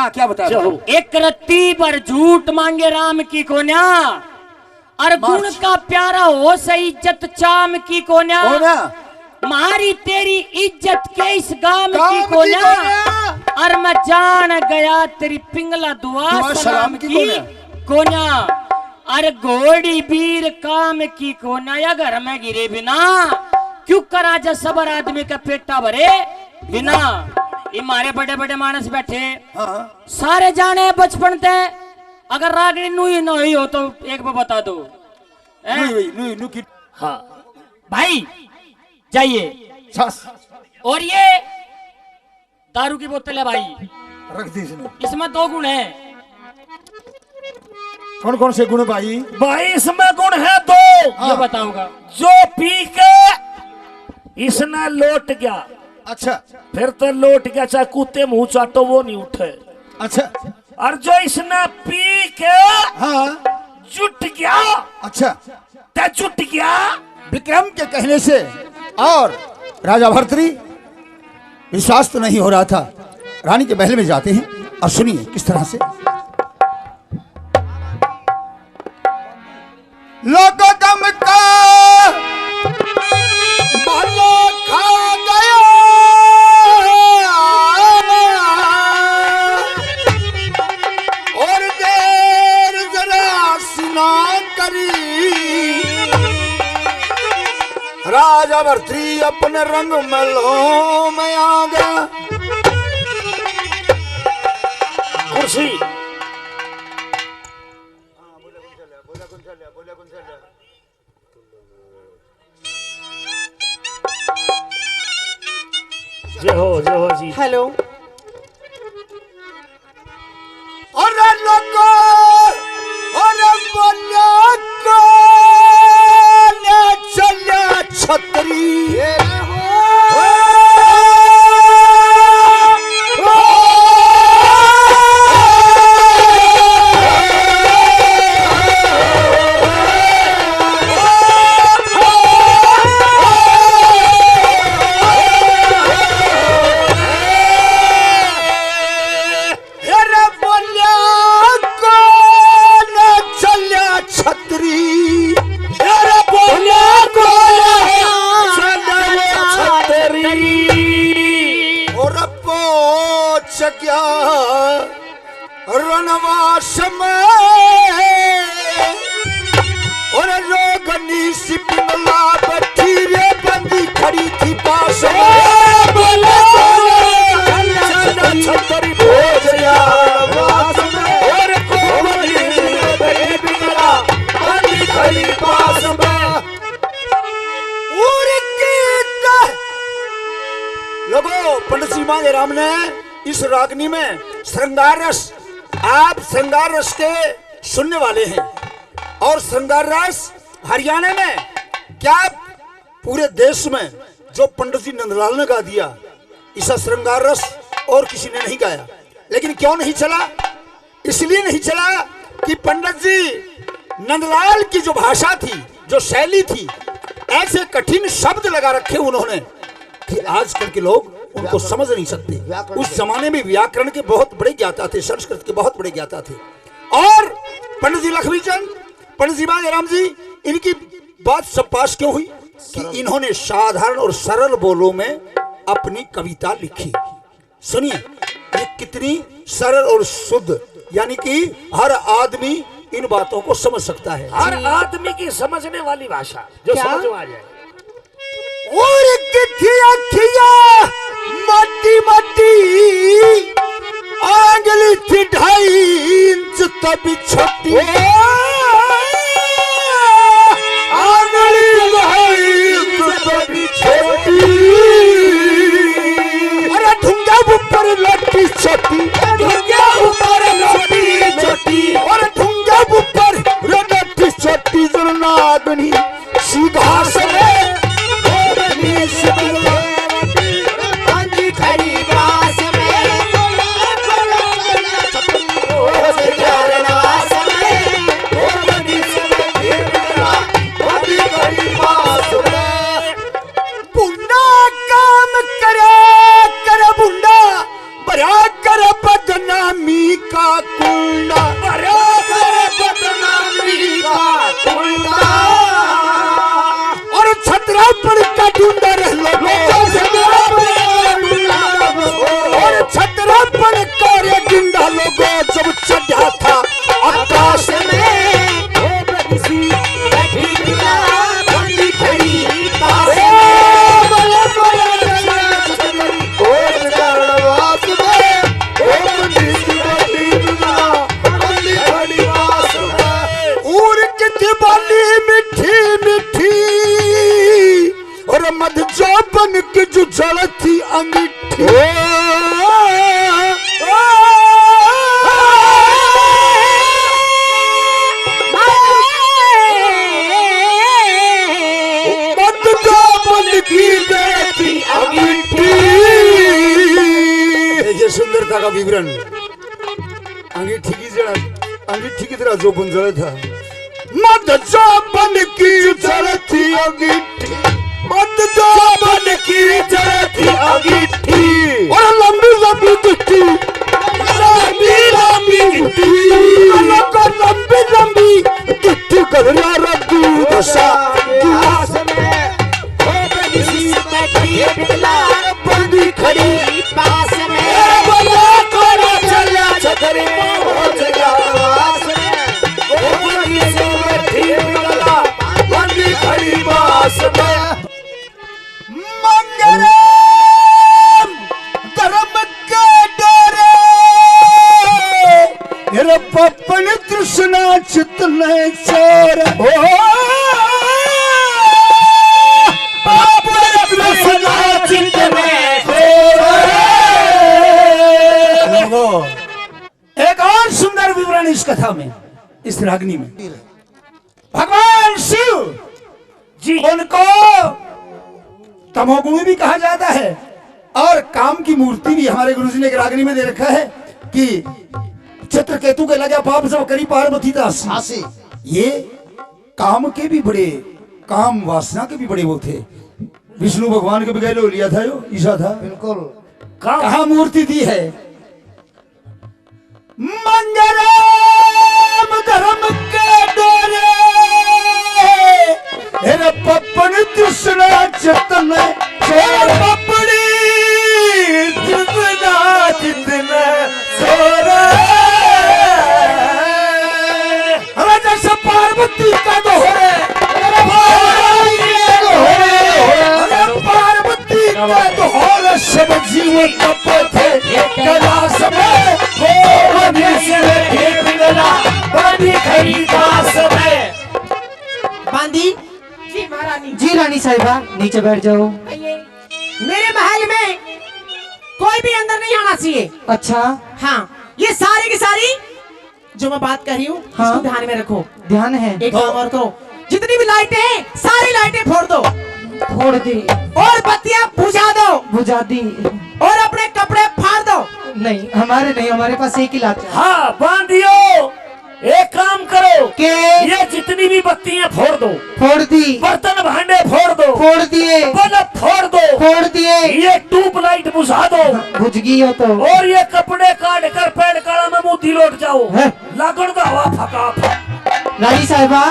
क्या बताया? एक रत्ती पर झूठ मांगे राम की कोन्या, और गुण का प्यारा हो सही इज्जत चाम की कोन्या। मारी तेरी इज्जत के इस गाम की कोन्या, और मैं जान गया तेरी पिंगला दुआ सलाम की कोन्या। अरे घोड़ी वीर काम की कोन्या, या घर में गिरे बिना क्यों करा जा सबर आदमी का पेटा भरे बिना। ये मारे बड़े बड़े मानस बैठे सारे जाने बचपन ते, अगर रागनी नुई न हुई हो तो एक बार बता दो। हाँ भाई जाइए। और ये दारू की बोतल है भाई, रख दी इसमें 2 गुण है। कौन कौन से गुण भाई? भाई इसमें गुण है 2। ये बताऊंगा। जो पी के इसने लौट गया, अच्छा, फिर तो लौट गया, चाहे कुत्ते मुंह चाटो वो नहीं उठे। अच्छा, और जो इसने पी के जुट गया, अच्छा, ते जुट गया विक्रम के कहने से। और राजा भर्तरी विश्वास तो नहीं हो रहा था। रानी के महल में जाते हैं और सुनिए किस तरह से। लोगों दम का बालो खा गया, और देर जरा सुना करी। राजा भर्तरी अपने रंग महलों में आ गया। कुर्सी जय हो जी। हेलो। और लोगो और बोलो को ले चला छतरी। रनवास में और रोगनी सी पिंगला बैठी रे बंदी खड़ी थी पास में। छतरी भोजया रनवास में, और रोगनी पिंगला बंदी खड़ी पास में। और लोगों पंडित जी मांगे राम ने इस रागनी में श्रृंगार रस, आप श्रृंगार रस के सुनने वाले हैं। और श्रृंगार रस हरियाणा में क्या पूरे देश में जो पंडित जी नंदलाल ने गा दिया, ऐसा श्रृंगार रस और किसी ने नहीं गाया। लेकिन क्यों नहीं चला? इसलिए नहीं चला कि पंडित जी नंदलाल की जो भाषा थी, जो शैली थी, ऐसे कठिन शब्द लगा रखे उन्होंने कि आजकल के लोग उनको समझ नहीं सकते। उस जमाने में व्याकरण के बहुत बड़े ज्ञाता थे, संस्कृत के बहुत बड़े ज्ञाता थे। और पंडित जी लक्ष्मीचंद, पंडित जी बाजीराम जी, इनकी बात सब पास क्यों हुई कि इन्होंने साधारण और सरल बोलों में अपनी कविता लिखी। सुनिए ये कितनी सरल और शुद्ध, यानी कि हर आदमी इन बातों को समझ सकता है। हर आदमी की समझने वाली भाषा जो समझ में आ जाए। और अखिया माटी माटी, आंगली थी 2.5 इंच तभी छोटी, आंगली 2.5 इंच तभी छोटी। अरे ढूंगा ऊपर लट्टी छोटी, ढूंगा ऊपर लट्टी छोटी, और ढूंगा ऊपर लट्टी छोटी। जो नागनी सीधा से अंगीठी देखिए सुंदरता का विवरण। अंगीठी की तरह जो गुंजरा था, मत बन की जरूरत थी अंगीठी, मत बन की जरूरत थी अंगीठी, और लंबी लंबी गिट्टी, लंबी लंबी गिट्टी, लंबी लंबी गिट्टी कदरिया रखी दशा गिलास में, बंदी खड़ी पास में, बोला कोरा चला छतरी पहुंच गया पास में, बंदी खड़ी पास में। मंगलम धर्म के डरे मेरा पपन तृष्णा चित में चोर हो, एक और सुंदर विवरण इस कथा में, इस रागनी में। भगवान शिव जी उनको तमोगुणी भी कहा जाता है और काम की मूर्ति भी हमारे गुरुजी ने एक रागनी में दे रखा है कि चित्रकेतु के लगा पाप सब करी पार्वती दास। ये काम के भी बड़े, काम वासना के भी बड़े वो थे। विष्णु भगवान के बगैर लिया था, जो ईशा था, बिल्कुल कहा मूर्ति दी है। मंगलम धर्म के डरे मेरे पपन तृष्णा चतन चोर, पपड़ी जितना जितना चोर, हमें जैसे पार्वती का दोहरे, पार्वती का दोहरे सब जीवन तपे थे कैलाश में, बांदी जी महारानी। जी रानी साहिबा नीचे बैठ जाओ। मेरे महल में कोई भी अंदर नहीं आना चाहिए। अच्छा हाँ, ये सारी की सारी जो मैं बात कर रही हूँ, हाँ? इसको ध्यान में रखो। ध्यान है। एक काम और करो, जितनी भी लाइटें हैं सारी लाइटें फोड़ दो, फोड़ दी और बत्तियां बुझा दो, बुझा दी, और अपने कपड़े फाड़ दो। नहीं हमारे नहीं, हमारे पास एक ही लाठ है। हाँ बांधियो, एक काम करो के ये जितनी भी बत्तियां फोड़ दो, फोड़ दी, बर्तन भांडे फोड़ दो, फोड़ दिए, बल्ब फोड़ दो, फोड़ दिए, ये ट्यूबलाइट बुझा दो, बुझ गई हो तो, और ये कपड़े काट कर पेड़ काड़ा में मुंह लौट जाओ, लगन का हवा फका। रानी साहिबा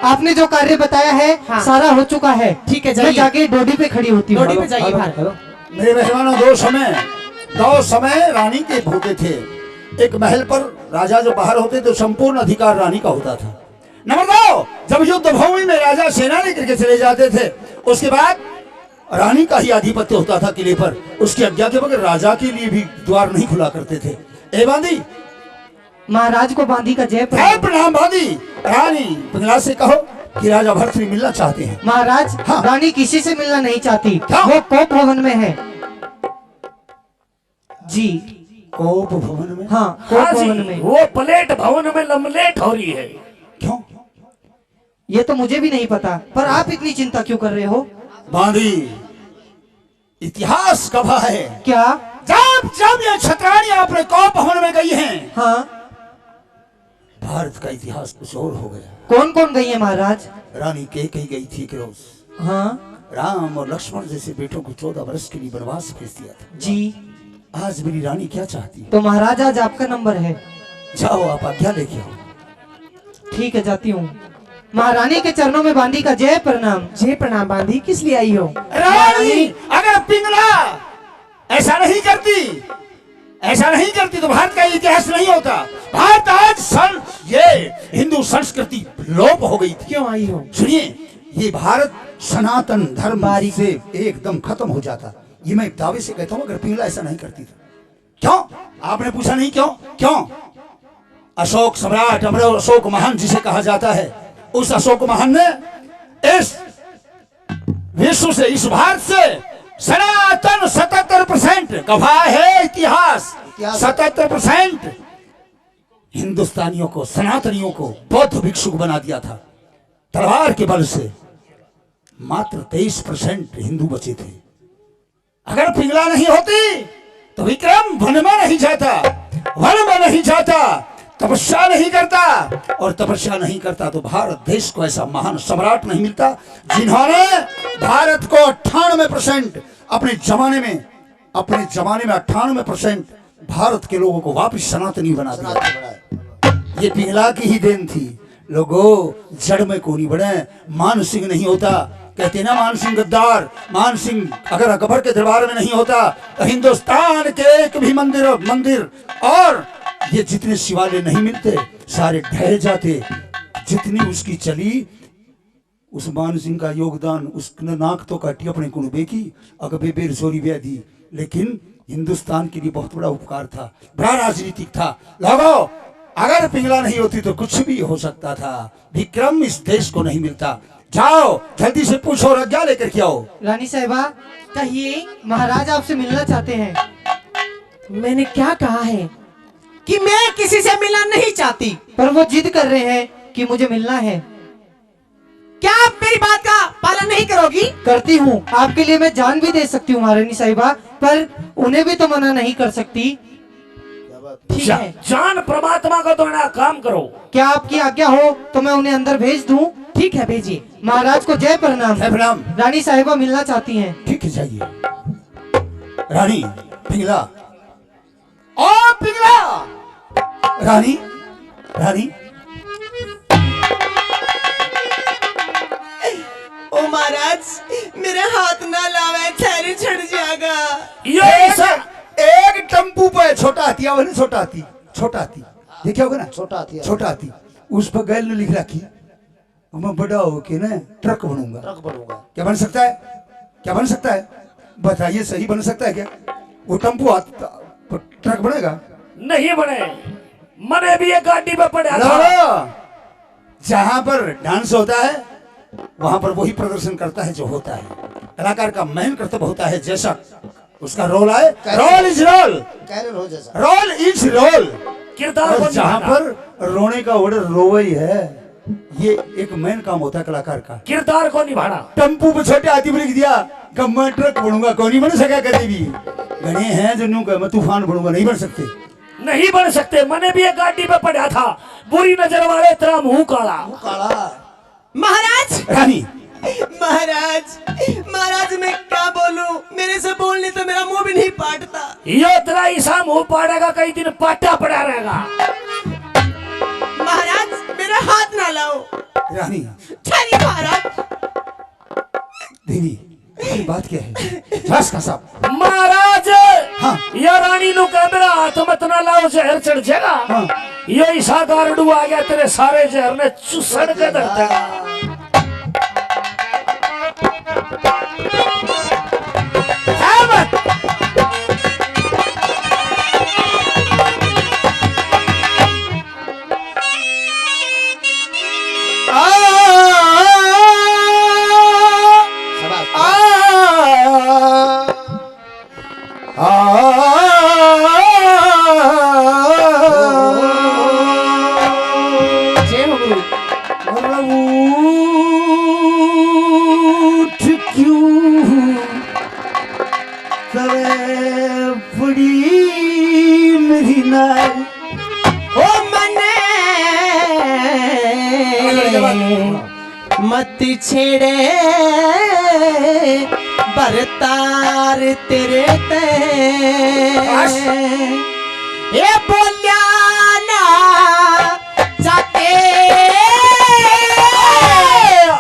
आपने जो कार्य बताया है हाँ। सारा हो चुका है। ठीक है, मैं जाइए। जाके डोडी पे खड़ी होती हूँ। डोडी पे जाइए बाहर। मेरे मेहमानों, दो समय रानी के होते थे। एक महल पर राजा जो बाहर होते तो संपूर्ण अधिकार रानी का होता था। नंबर 2, जब युद्ध भूमि में राजा सेना लेकर के चले जाते थे, उसके बाद रानी का ही आधिपत्य होता था किले पर। उसकी आज्ञा के बगैर राजा के लिए भी द्वार नहीं खुला करते थे। ए बांदी, महाराज को बांदी का जय प्रणाम। बांदी, रानी पिंगला से कहो कि राजा भर्तृ मिलना चाहते हैं। महाराज हाँ। रानी किसी से मिलना नहीं चाहती, हाँ। वो कोप भवन में है। जी कोप भवन में? हाँ हाँ कोप जी, भवन में। वो प्लेट भवन में लमलेट हो रही है। क्यों? ये तो मुझे भी नहीं पता, पर आप इतनी चिंता क्यों कर रहे हो? बांदी, इतिहास गवाह है। क्या? जब जब ये छत्राणी अपने कोप भवन में गई हैं, हाँ। भारत का इतिहास कुछ और हो गया। कौन कौन गई है महाराज? रानी कही गई थी कि रोज हाँ राम और लक्ष्मण जैसे बेटों को 14 वर्ष के लिए वनवास भेज दिया था। जी। आज मेरी रानी क्या चाहती है? तो महाराज आज आपका नंबर है। जाओ, आप आज्ञा लेके आओ। ठीक है, जाती हूँ। महारानी के चरणों में बांदी का जय प्रणाम। जय प्रणाम। बांदी किस लिए आई हो? रानी, अगर पिंगला ऐसा नहीं करती तो भारत का इतिहास नहीं होता। भारत आज ये हिंदू संस्कृति लोप हो गई थी। क्यों आई हो? सुनिए, ये भारत सनातन धर्म से एकदम खत्म हो जाता। ये मैं दावे से कहता हूँ, अगर पिंगला ऐसा नहीं करती तो। क्यों? आपने पूछा नहीं क्यों? क्यों? अशोक सम्राट, अशोक महान जिसे कहा जाता है, उस अशोक महान ने इस विश्व से, इस भारत से सनातन 77 गवाह है इतिहास। 77% हिंदुस्तानियों को, सनातनियों को बौद्ध भिक्षुक बना दिया था तलवार के बल से। मात्र 23% हिंदू बचे थे। अगर पिंगला नहीं होती तो विक्रम वन में नहीं जाता, वन में नहीं जाता, तपस्या नहीं करता, और तपस्या नहीं करता तो भारत देश को ऐसा महान सम्राट नहीं मिलता जिन्होंने भारत को 98% अपने जमाने में 98% भारत के लोगों को वापस सनातनी बना दिया। ये पिंगला की ही देन थी। लोगों, जड़ में कोनी बने, मान सिंह नहीं होता। कहते ना मान सिंह गद्दार, मान सिंह अगर अकबर के दरबार में नहीं होता तो हिंदुस्तान के एक भी मंदिर और ये जितने शिवालय नहीं मिलते सारे ढह जाते। जितनी उसकी चली, उस मान सिंह का योगदान, उसने नाक तो काटी अपने कुनबे की, अगबे बेर सोरी व्याधि, लेकिन हिंदुस्तान के लिए बहुत बड़ा उपकार था, बड़ा राजनीतिक था। लोगों, अगर पिंगला नहीं होती तो कुछ भी हो सकता था। विक्रम इस देश को नहीं मिलता। जाओ जल्दी से पूछो, रज्ञा लेकर के आओ। रानी साहिबा, कहिए, महाराज आपसे मिलना चाहते हैं। मैंने क्या कहा है कि मैं किसी से मिलना नहीं चाहती। पर वो जिद कर रहे हैं कि मुझे मिलना है। क्या आप मेरी बात का पालन नहीं करोगी? करती हूँ, आपके लिए मैं जान भी दे सकती हूँ महारानी साहिबा, पर उन्हें भी तो मना नहीं कर सकती। ठीक है, जान परमात्मा का तो ना काम करो। क्या आपकी आज्ञा हो तो मैं उन्हें अंदर भेज दूं? ठीक है, भेजिए। महाराज को जय प्रणाम। जय प्रणाम। रानी साहिबा मिलना चाहती हैं। ठीक है, जाइए। रानी पिंगला, ओ पिंगला, रानी रानी। ओ महाराज, मेरा हाथ ना लावे, थैली छड़ जाएगा। ये एक टम्पू पे छोटा हाथी, आवने छोटा हाथी देखा होगा ना, छोटा हाथी, उस पर गैल ने लिख रखी, मैं बड़ा होके ना ट्रक बनूंगा। क्या बन सकता है? क्या बन सकता है? बताइए, सही बन सकता है क्या? वो टम्पू ट्रक बनेगा? नहीं बने। मने भी एक गाड़ी में पड़ा था। जहां पर डांस होता है वहां पर वही प्रदर्शन करता है जो होता है। कलाकार का मेन कर्तव्य होता है जैसा उसका रोल आए, role is role, role is role. किरदार को जहां पर रोने का ऑर्डर रोवई है, ये एक मेन काम होता है कलाकार का। किरदार को निभाना। टम्पू पे छोटे हाथी में लिख दिया कि मैं ट्रक बनूंगा, कौन नहीं बन सका कभी भी। गणे हैं जो न्यू मैं तूफान बनूंगा, नहीं बन सकते। नहीं बन सकते। मैंने भी एक गाड़ी में पड़ा था, बुरी नजर वाले तेरा मुंह काला। महाराज, रानी, महाराज मैं क्या बोलूं? मेरे से बोलने तो मेरा मुंह भी नहीं पाटता। ये तेरा ईसा मुंह पाड़ेगा, कई दिन पाटा पड़ा रहेगा। महाराज, मेरा हाथ ना लाओ। रानी, ठहरी महाराज। देवी, ये बात क्या है? बस का साहब। महाराज, हाँ। या रानी नु कह मेरा हाथ मत ना लाओ, जहर चढ़ जाएगा। हाँ। ये ईसा गारडू आ गया, तेरे सारे जहर ने चुसड़ के धरता। मत छेड़े बरतार तेरे ते, ये बोलिया ना जाते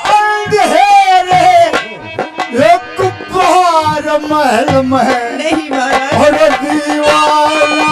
अंधेरे एक बार महल में नहीं महाराज। और दीवाना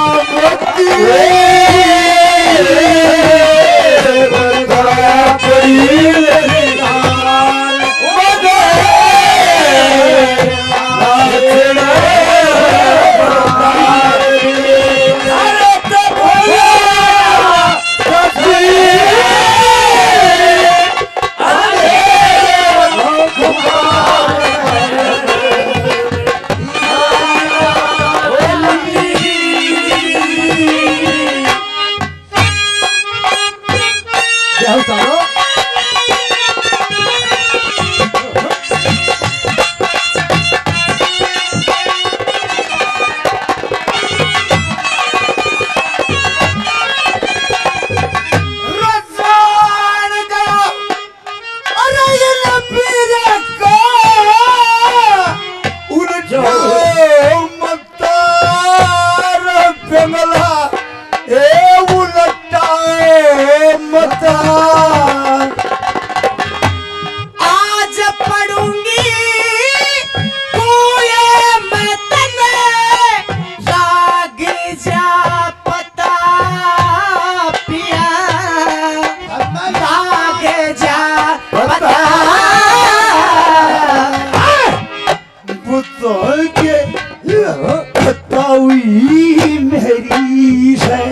हुई मेरी से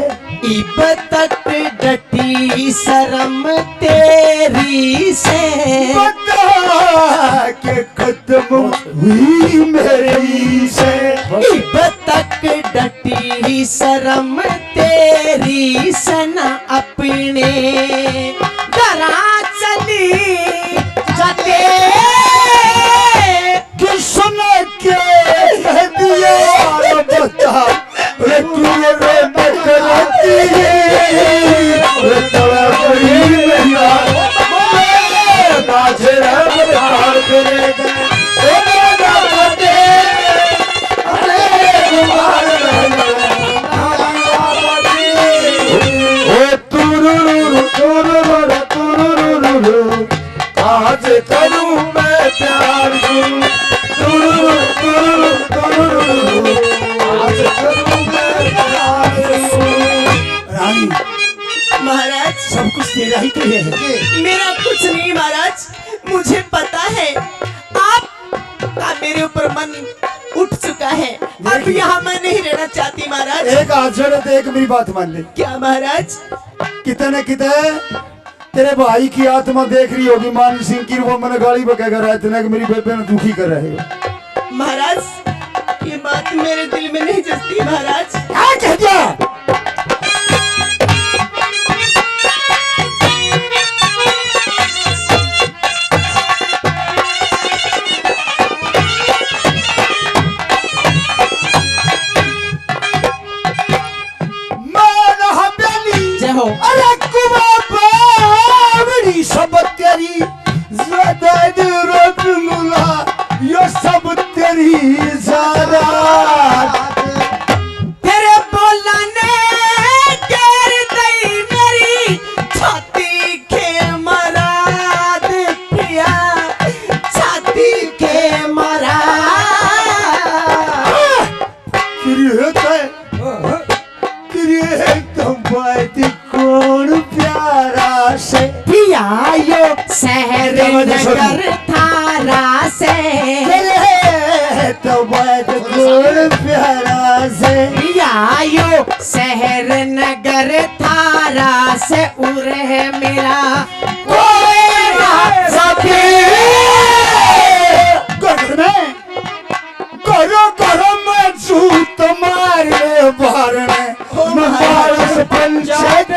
इब तक डटी शर्म तेरी से बता के खत्म हुई मेरी से इब तक डटी शर्म तेरी सना अपने डरा चली जाते किसन के कह दिया बता रे तू रे करती रे तवा बड़ी मेरा नाचे रे बता करेगा ओ मेरा बते अरे गुमार ओ तुरुरु आज करूं मैं प्यार रानी महाराज सब कुछ तेरा ही तो है मेरा कुछ नहीं महाराज, मुझे पता है आपका मेरे ऊपर मन उठ चुका है। अब यहाँ मैं नहीं रहना चाहती महाराज। एक हाथ जोड़े तो एक मेरी बात मान ले। क्या महाराज? कितने तेरे भाई की आत्मा देख रही होगी मान सिंह की वो मैंने गाली बकेगा रहा इतने कि मेरी बेबे ने दुखी कर रहे हो। महाराज ये बात मेरे दिल में नहीं जचती महाराज। क्या कह दिया? अरे कुआ बावड़ी सब तेरी ज़दाद रबुल्ला यो सब तेरी ज़ादा तेरे बोलने कर दई मेरी छाती के मराद पिया छाती के मराद कौन प्यारा से पियायो शहर नगर थारा से तो बात कौन प्यारा से पियायो शहर नगर थारा से उरे मेरा करो करो मैं झूठ मारे बाहर में महाराज पंचायत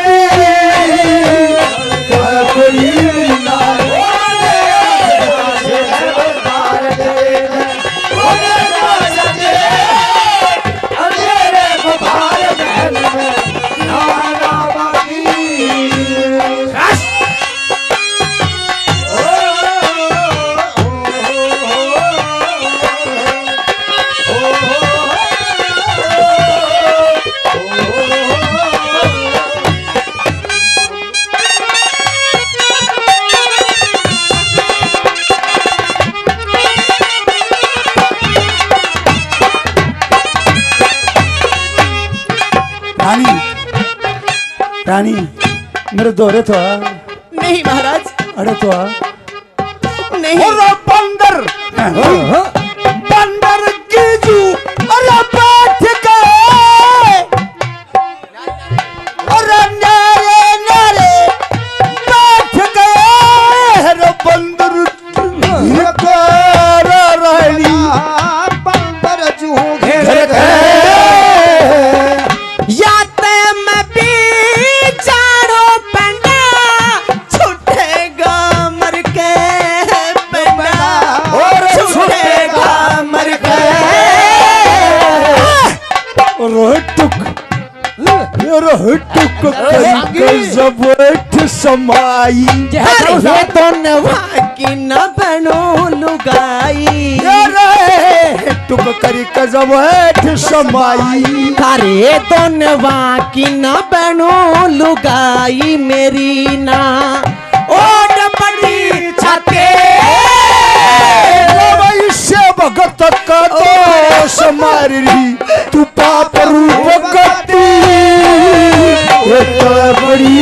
रानी मेरे दोहरे तो नहीं महाराज। अरे तो नहीं बंदर बंदर की जू अरे बैठ गए अरे नारे नारे बैठ गए अरे बंदर रानी बंदर जू घेर गए समाई तो नवा की न बनो लुगाई टुक करी कजवैठ समाई थारे तो नवा की न बनो लुगाई मेरी ना ओड पड़ी छाते से भगत का दोष मारी तू पाप रूप गति बड़ी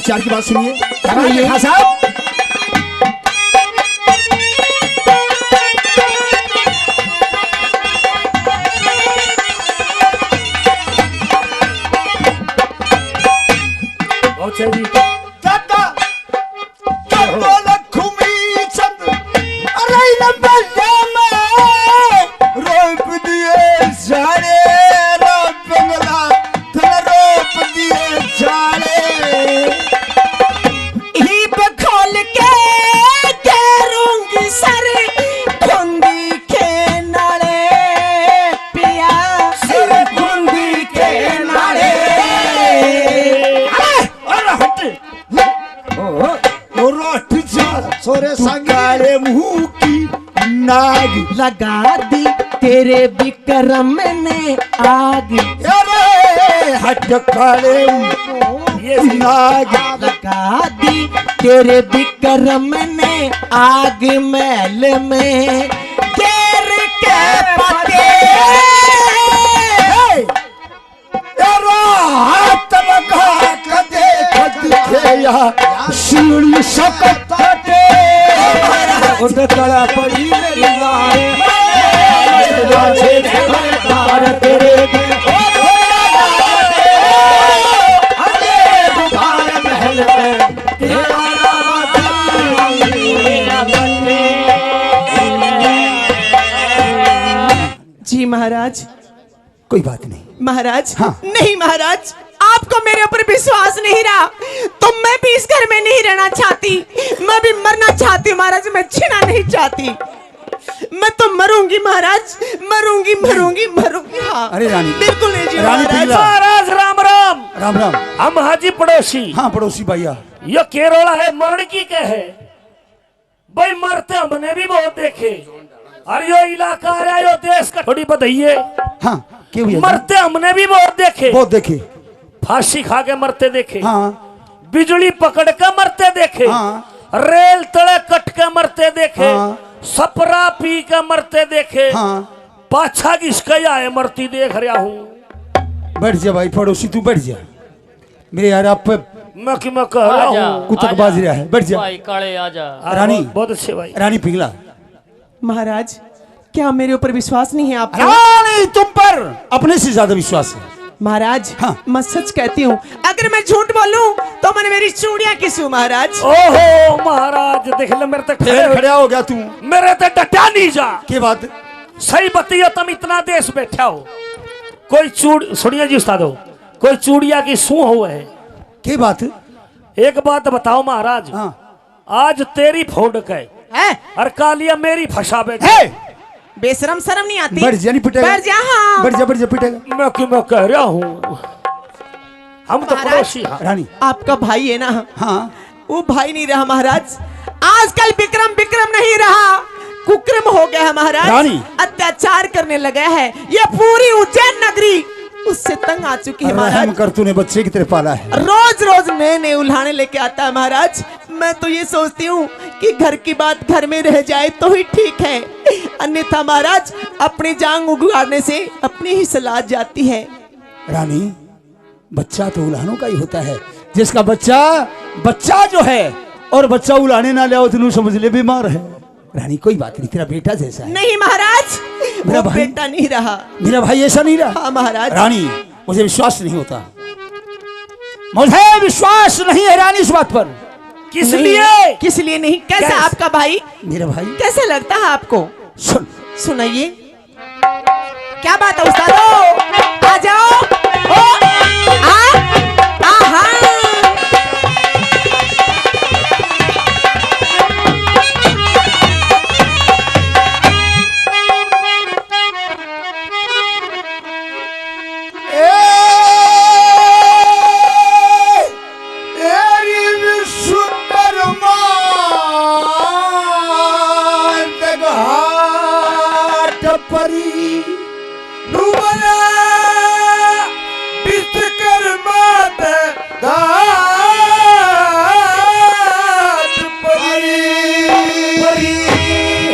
नंबर 4 की बात सुनिए। हाँ साहब, बहुत सही। चाचा चाचा लक्ष्मी चंद अरे नंबर में रोप दिए जाने रोप बंगला धन रोप दिए जाने ही बखोल के करूंगी सर खुंदी के नाले पिया सिर गुंदी के नाले रोट जा सोरे संगाले मुंह की नाग लगा दी तेरे विक्रम ने आग अरे हट काले ये नाग लगा दी तेरे विक्रम ने आग महल में घेर के पते हाथ लगा कदे दिखे या सीढ़ी सकते उधर तड़ा पड़ी मेरी गाय तेरे महल में जी महाराज। कोई बात नहीं महाराज हाँ। नहीं महाराज, आपको मेरे ऊपर विश्वास नहीं रहा तो मैं भी इस घर में नहीं रहना चाहती, मैं भी मरना चाहती हूँ महाराज, मैं जीना नहीं चाहती, मैं तो मरूंगी महाराज, मरूंगी मरूंगी मरूंगी। हाँ अरे रानी, बिल्कुल नहीं जी रानी महाराज। पिंगला। महाराज राम राम। राम राम। हम हाजी पड़ोसी। हाँ पड़ोसी भैया। ये केरोला है मरण की क्या है भाई, मरते हमने भी बहुत देखे। अरे यो इलाका है यो देश का थोड़ी बधाइए। हाँ क्यों भैया? मरते हमने भी बहुत देखे। बहुत देखे। फांसी खा के मरते देखे। हाँ बिजली पकड़ के मरते देखे। हाँ रेल तले कट के मरते देखे। हाँ। सपरा पी के मरते देखे। हाँ पाछा किसके आए मरती देख रहा हूँ। बैठ जा भाई पड़ोसी, तू बैठ जा। मेरे यार आप पे मैं कि मैं कह रहा हूँ कुतक बाज रहा है, बैठ जा। भाई काले आजा। रानी। बहुत अच्छे भाई। रानी पिघला। महाराज क्या मेरे ऊपर विश्वास नहीं है आपको? रानी तुम पर अपने से ज्यादा विश्वास है। महाराज हाँ। मैं सच कहती हूँ, अगर मैं झूठ बोलूं तो मैंने मेरी चूड़ियां किसूं महाराज। ओहो महाराज देख ले मेरे तक फिर खड़ा हो गया तू। मेरे तक डटा नहीं जा। के बात? सही बतिया तुम इतना देश बैठा हो, कोई सुनिए जी उस्ताद हो, कोई चूड़िया की सू हुआ है। के बात? एक बात बताओ महाराज। हाँ आज तेरी फोड़क है है? और कालिया मेरी फंसा बैठे। है बेशरम शर्म नहीं आती? बैठ जा, नहीं पिटेगा। बैठ जा। हाँ। बैठ जा पिटेगा। मैं क्यों मैं कह रहा हूँ, हम तो महाराज। पड़ोसी। हाँ रानी। आपका भाई है ना? हाँ वो भाई नहीं रहा महाराज, आजकल विक्रम विक्रम नहीं रहा, कुक्रम हो गया है महाराज। रानी। अत्याचार करने लगा है, ये पूरी उज्जैन नगरी उससे तंग आ चुकी है रहम महाराज। कर, तूने बच्चे की तरह पाला है। रोज रोज नए नए उल्हाने लेके आता है महाराज। मैं तो ये सोचती हूँ कि घर की बात घर में रह जाए तो ही ठीक है, अन्यथा महाराज अपनी जांग उगाड़ने से अपनी ही सलाह जाती है। रानी बच्चा तो उलाहनों का ही होता है, जिसका बच्चा जो है और बच्चा उलाने ना ले तो समझ ले बीमार है। रानी कोई बात नहीं, तेरा बेटा जैसा है। नहीं महाराज, मेरा वो भाई- बेटा नहीं रहा। मेरा भाई ऐसा नहीं रहा। हाँ महाराज। रानी मुझे विश्वास नहीं होता, मुझे विश्वास नहीं है रानी इस बात पर। किस नहीं, लिए? किस लिए नहीं? कैसा कैसे? आपका भाई मेरा भाई कैसे लगता है आपको? सुन, सुनाइए क्या बात है उस्तादो, आ जाओ। ओ, आहा।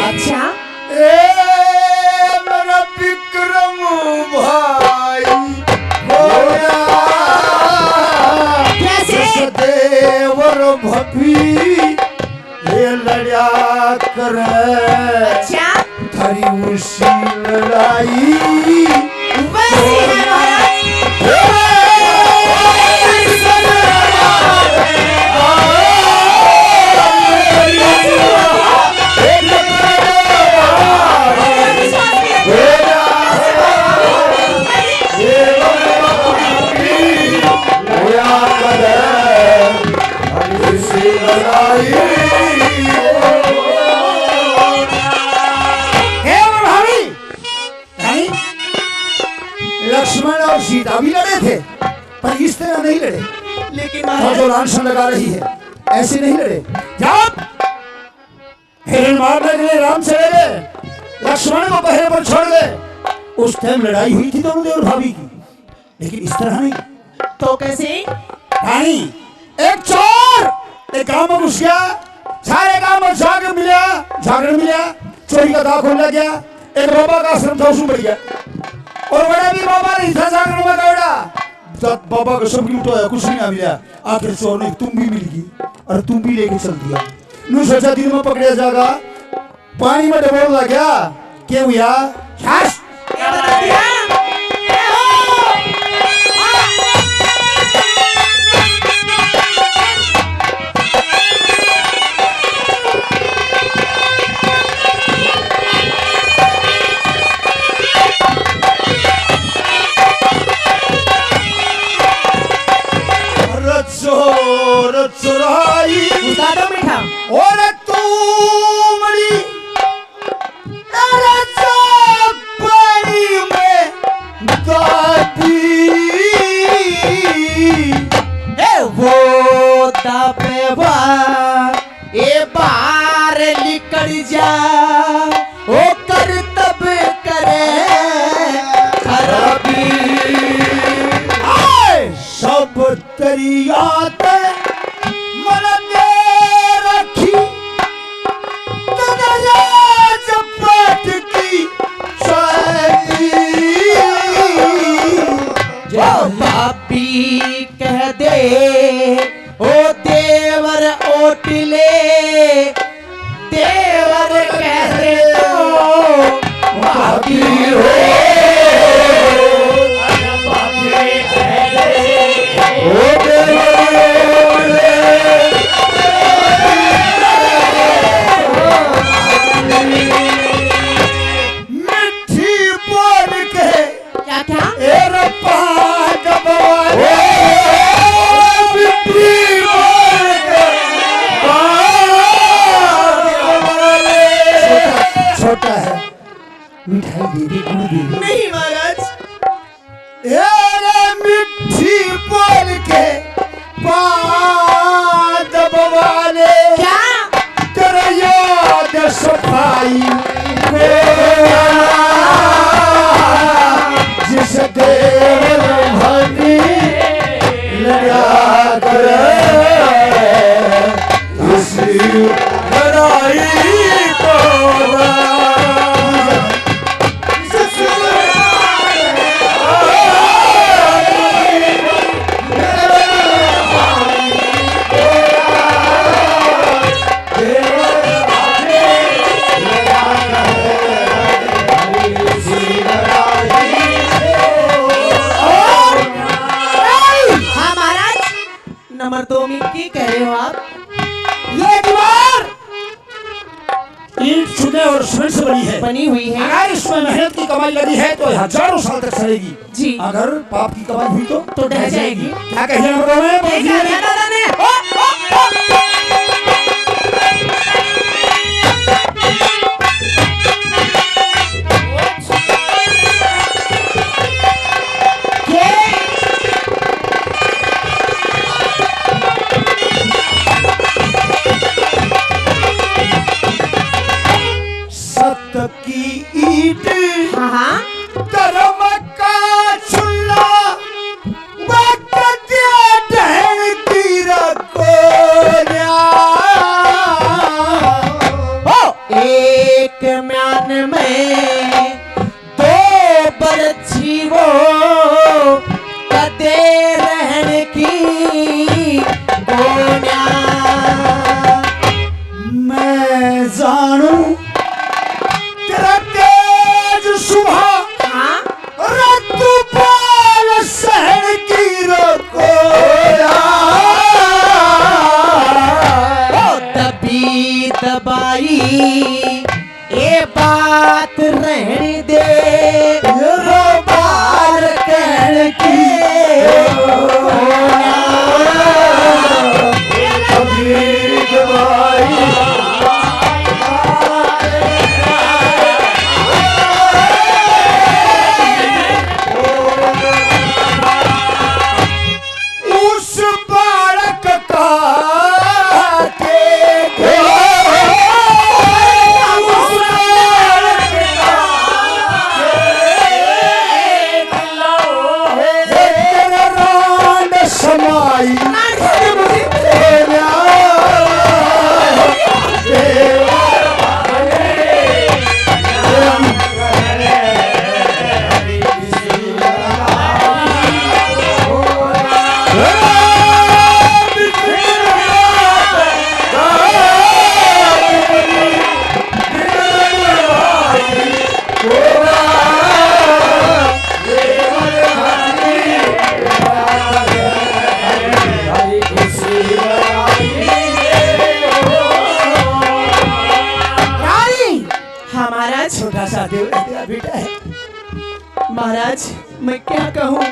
अच्छा मेरा विक्रम भाई होया कैसे? सदेव भपी ये लड़ा कर अच्छा थारी उसी लड़ाई वैसी है महाराज। लक्ष्मण और सीता भी लड़े थे पर इस तरह नहीं लड़े। लेकिन तो महाराज जो लांछन लगा रही है ऐसे नहीं लड़े। जब हिरण मारने के लिए राम चले गए, लक्ष्मण को पहरे पर छोड़ गए, उस टाइम लड़ाई हुई थी दोनों देवर भाभी की, लेकिन इस तरह नहीं। तो कैसे? रानी एक चोर एक गांव में घुस गया, सारे गांव में जागरण मिला, चोरी का दाव खोला गया। एक बाबा का आश्रम था उसमें बढ़ गया और बड़ा भी बाबा नहीं था जागरण में गौड़ा। जब बाबा का सब लुटाया कुछ नहीं मिला, आखिर चोर ने तुम भी मिल गई और तुम भी लेके चल दिया। नू सोचा दिन में पकड़े जागा, पानी में डबोल लग गया। क्या हुआ? शास क्या बता दिया? चोर चुराई बता दो मीठा। और तू मरी अरे चौपड़ी में दादी वो दबेवा ए बार लिकड़ जा ओ कर तब करे खराबी। सब तरियात मन के रखी राज पट की जो पापी कह दे ओ देवर ओटले देवर कह दे तो पापी हो। छोटा है मिठाई दे दी गुड़ दे दी। नहीं महाराज मिट्टी बोल के पाद बवाले क्या तेरा याद सफाई जिस देवर भनी लड़ा कर उसी लड़ाई को नंबर 2 में की कह रहे हो आप? ये दीवार ईंट चुने और सीमेंट से बनी है। बनी हुई है। अगर इसमें मेहनत की कमाई लगी है तो हजारों साल तक चलेगी। जी। अगर पाप की कमाई हुई तो ढह जाएगी। क्या कहिए नंबर 2 में? देखा क्या दादा ने? की ईट हाँ कर्म का चुल्ला वक्त ढहन की रखो एक म्यान में 2 बरछी वो कदे रहन की गोन्या महाराज, मैं क्या कहूँ,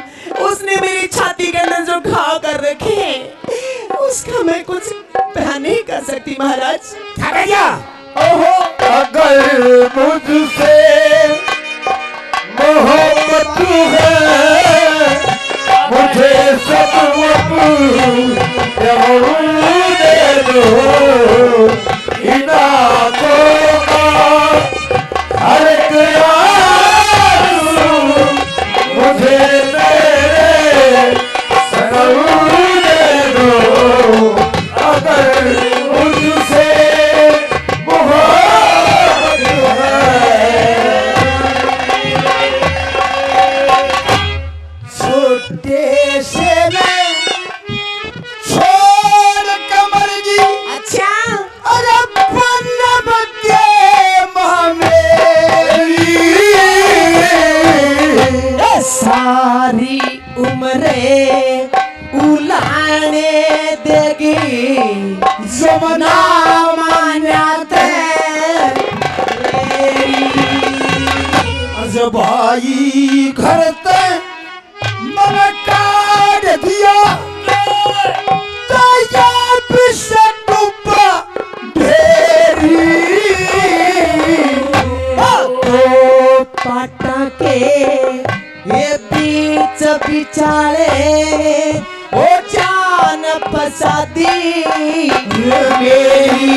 उसने मेरी छाती के अंदर जो घाव कर रखे हैं, उसका मैं कुछ बयान नहीं कर सकती महाराज। ओहो, अगर मुझसे मोहब्बत है, मुझे सब दे दो, इन आँखों का हर एक आंसू मुझे तेरे सनम दे दो, अगर मुझसे मोहब्बत है। छोटे से मैं छोड़ कमर जी, अच्छा, अरे पन्नब के मेरी सारी उम्रे उलाने देगी, जमना मानते अज भाई घर ते मन काट दिया, ताया पिसे डूबा ढेरी, तो पाटा के ये बीच बिचारे ओ जान पसादी ये मेरी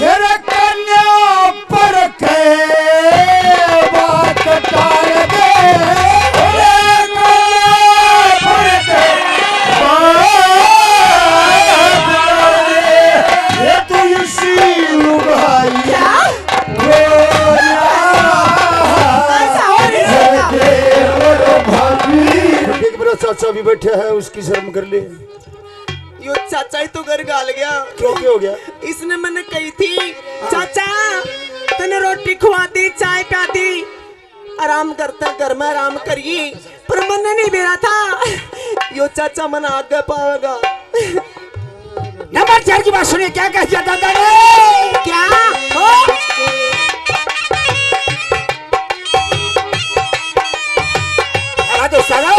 मेरे कन्या पर के बात टाल दे, चाचा भी बैठे है, उसकी शर्म कर ले। यो चाचा ही तो घर गाल गया। क्यों क्या हो गया? इसने मैंने कही थी, चाचा तने रोटी खुआ दी, चाय पिया दी, आराम करता घर में आराम करिए, पर मन नहीं बेरा था। यो चाचा मन आगे पाएगा। नंबर 4 की बात सुनिए, क्या कह दिया दादा ने? क्या हो? तो सारा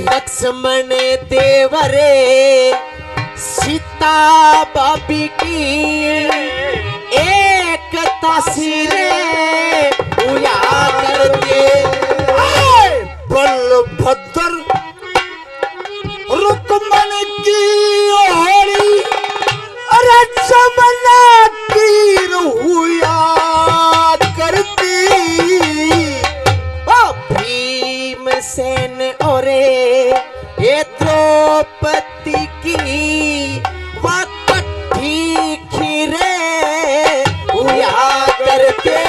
लक्ष्मण देवरे सीता बाबी की एक तस्वीरे पूजा करके बलभद्र रुक्मण की होली, अरे जमुना तीर हुआ करती, भीमसेन और ये द्रौपदी की वह कट्ठी खीरे हुआ करते।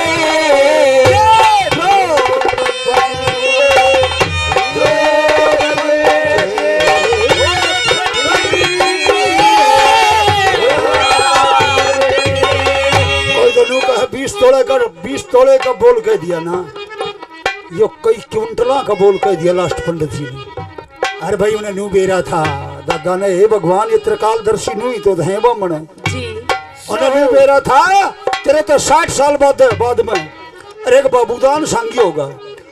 कोई 20 तोले का बोल कह दिया ना, यो कई क्विंटला का बोल कह दिया लास्ट पंडित जी ने। अरे भाई उन्हें नू बेरा था दादा ने, हे भगवान ये त्रिकालदर्शी नू ही तो है बमन जी, उन्हें नू बेरा था तेरे तो 60 साल बाद में अरे एक बाबूदान सांगी होगा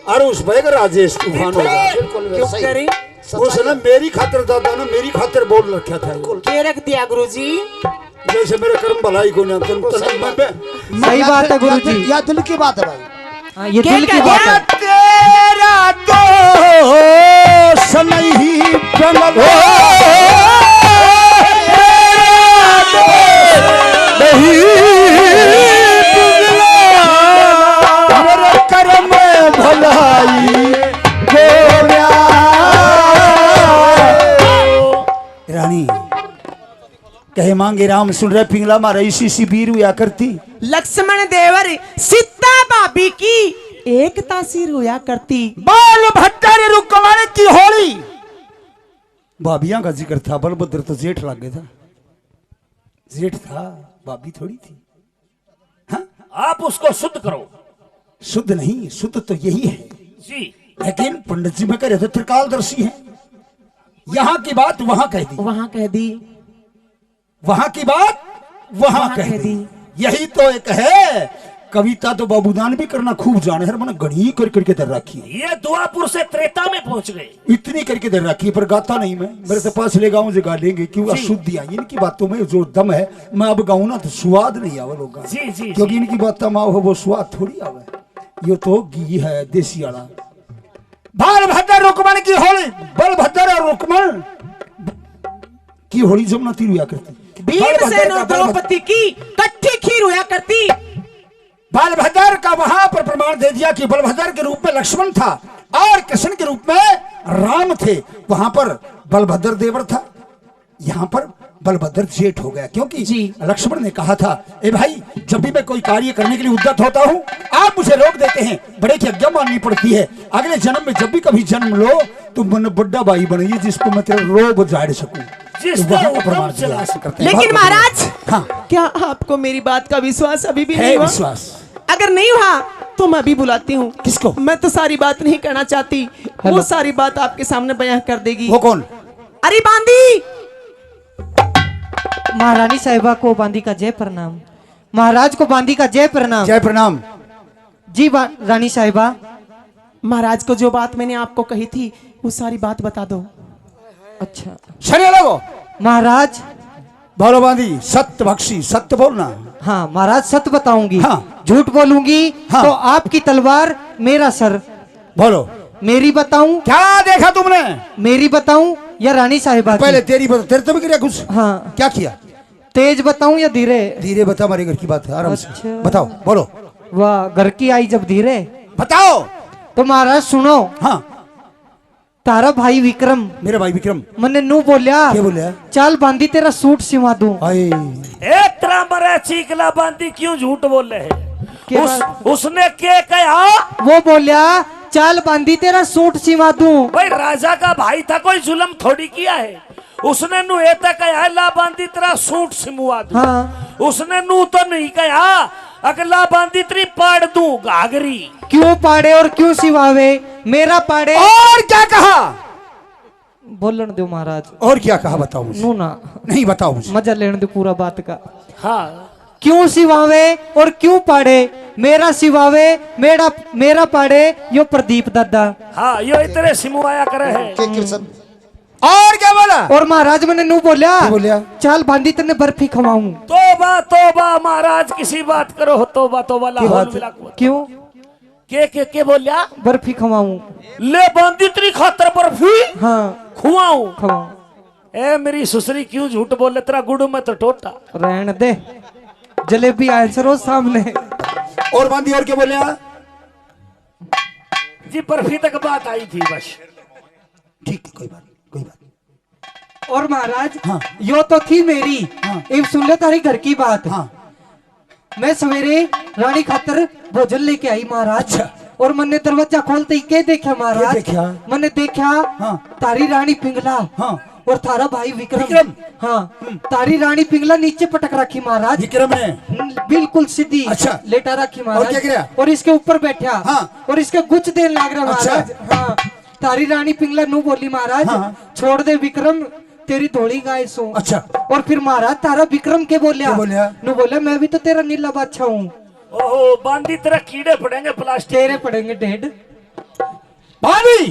और उस भाई का राजेश तूफान होगा। क्यों करे? उसने मेरी खातिर दादा ने मेरी खातिर बोल रखा था, क्या रख दिया गुरुजी? जैसे मेरे कर्म भलाई को ना सही बात है गुरुजी। या दिल की बात है भाई। हाँ, ये क्या दिल की कह बात दिया? है। तेरा दोस्त नहीं बनलो, नहीं पिघला, मेरे कर्म भलाई गोया। रानी कहे मांगे राम सुन रहे पिंगला मारा इसी सी बीर हुआ करती। लक्ष्मण देवर सीता भाभी की एक तासीर हुआ करती। बाल भट्टारे रुकवाने की होली। भाभियां का जिक्र था, बलभद्र तो जेठ लग गया था। जेठ था, भाभी थोड़ी थी। हाँ? आप उसको शुद्ध करो शुद्ध नहीं, शुद्ध तो यही है, जी। लेकिन पंडित जी में कह रहे थे त्रिकालदर्शी है। यहाँ की बात वहां कह दी, वहां कह दी, वहां की बात वहां कह दी। यही तो एक है। कविता तो बाबूदान भी करना खूब जाने, हर मन गणी कर करके दर रखी है। ये दुआपुर से त्रेता में पहुंच गए। इतनी करके दर रखी है, पर गाता नहीं मैं। मेरे से पास ले गाऊं जो गा लेंगे, क्यों अशुद्धि आई इनकी बातों में जो दम है। मैं अब गाऊं ना तो स्वाद नहीं आवे लोग, जी जी क्योंकि इनकी बात माँ हो वो स्वाद थोड़ी आवे। ये तो घी है देसी वाला। बलभद्र रुक्मण की होली, बलभद्र और रुक्मण की होली जमुना तीर हुआ करती। भीमसेन और द्रौपदी की कट्ठी खीर हुआ करती। बलभद्र का वहां पर प्रमाण दे दिया कि बलभद्र के रूप में लक्ष्मण था और कृष्ण के रूप में राम थे। वहां पर बलभद्र देवर था, यहाँ पर बलभद्र जेठ हो गया, क्योंकि लक्ष्मण ने कहा था, ए भाई जब भी मैं कोई कार्य करने के लिए उद्यत होता हूँ आप मुझे रोक देते हैं, बड़े की आज्ञा माननी पड़ती है। अगले जन्म में जब भी कभी जन्म लो तो मन बड्डा भाई बनाइए जिसको मैं तेरा रोब झाड़ सकूं। लेकिन महाराज, हाँ, क्या आपको मेरी बात का विश्वास अभी भी है नहीं हुआ? विश्वास? अगर नहीं हुआ तो मैं अभी बुलाती हूँ। किसको? मैं तो सारी बात नहीं कहना चाहती, वो सारी बात आपके सामने बयां कर देगी। वो कौन? अरे बांदी। महारानी साहिबा को बांदी का जय प्रणाम। महाराज को बांदी का जय प्रणाम। जय प्रणाम। जी रानी साहिबा। महाराज को जो बात मैंने आपको कही थी वो सारी बात बता दो। अच्छा शरीर लगो। महाराज। बोलो बांदी, सत्य बख्शी, सत्य बोलना। हाँ महाराज सत्य बताऊंगी। हाँ। झूठ बोलूंगी हाँ। तो आपकी तलवार मेरा सर। बोलो। मेरी बताऊं? क्या देखा तुमने? मेरी बताऊं या रानी साहिबा की? पहले तेरी बता। तेरे तो भी किया कुछ? हाँ। क्या किया? तेज बताऊं या धीरे? धीरे बता, हमारे घर की बात है, आराम अच्छा। से बताओ। बोलो। वाह, घर की आई जब धीरे। बताओ। तो महाराज सुनो। हाँ। तारा भाई विक्रम, मेरा भाई विक्रम मैंने नू बोलिया, क्या बोलिया? चाल बांधी तेरा सूट सिवा दूं। तेरा मरे चीकला बांधी क्यों झूठ बोल रहे क्या हैं? उसने क्या कहा? वो बोलिया चाल बांधी तेरा सूट सिवा दूं। भाई राजा का भाई था, कोई जुल्म थोड़ी किया है। उसने नू ये तक कहा ला बांधी तेरा सूट सिमुआ दूं। हाँ। उसने नू तो नहीं कहा अगला बांधी तेरी पाड़ दूं घाघरी। क्यों पाड़े और क्यों सिवावे? मेरा पाड़े। और क्या कहा? बोलन दो महाराज। और क्या कहा बताओ मुझे। नू ना नहीं बताओ मुझे। मजा लेने दो पूरा बात का। हाँ। क्यों सिवावे और क्यों पाड़े? मेरा सिवावे मेरा पाड़े यो प्रदीप दादा। हाँ यो इतने सिमुआया करे है। और क्या बोला? और महाराज मैंने नू बोलिया बोलिया चाल बांधी तने बर्फी खवाऊं। तोबा तोबा महाराज किसी बात करो, तोबा तोबा क्यों? के बोलिया बर्फी खवाऊं। ले बांधी तेरी खातर बर्फी हाँ खुआऊं। खवाऊं। ए मेरी सुसरी क्यों झूठ बोले, तेरा गुड़ू में तो टोटा। रहने दे, जलेबी आंसर हो सामने। और बांधी और क्या बोले? जी बर्फी तक बात आई थी बस। ठीक है, कोई बात कोई बात। और महाराज हाँ। यो तो थी मेरी। हाँ। एक सुन ले तारी घर की बात। हाँ। मैं सवेरे रानी खातर भोजन लेके आई महाराज। अच्छा। और मैंने दरवाजा खोलते ही क्या देखा महाराज? क्या देखा? मैंने देखा हाँ। तारी रानी पिंगला। हाँ। और थारा भाई विक्रम। विक्रम। हाँ। तारी रानी पिंगला नीचे पटक रखी महाराज। विक्रम ने बिल्कुल सीधी। अच्छा। लेटा रखी महाराज। और क्या किया? और इसके ऊपर बैठा। हाँ। और इसके गुच देने लग रहा अच्छा। महाराज। हाँ। तारी रानी पिंगला नू बोली महाराज, हाँ। छोड़ दे विक्रम तेरी धोली गाय सो। अच्छा। और फिर महाराज तारा विक्रम के बोलिया? क्या बोलिया? नू बोले मैं भी तो तेरा नीला बादशाह हूँ। ओहो बांधी तेरा कीड़े पड़ेंगे प्लास्टिक। तेरे पड़ेंगे डेढ़। भाभी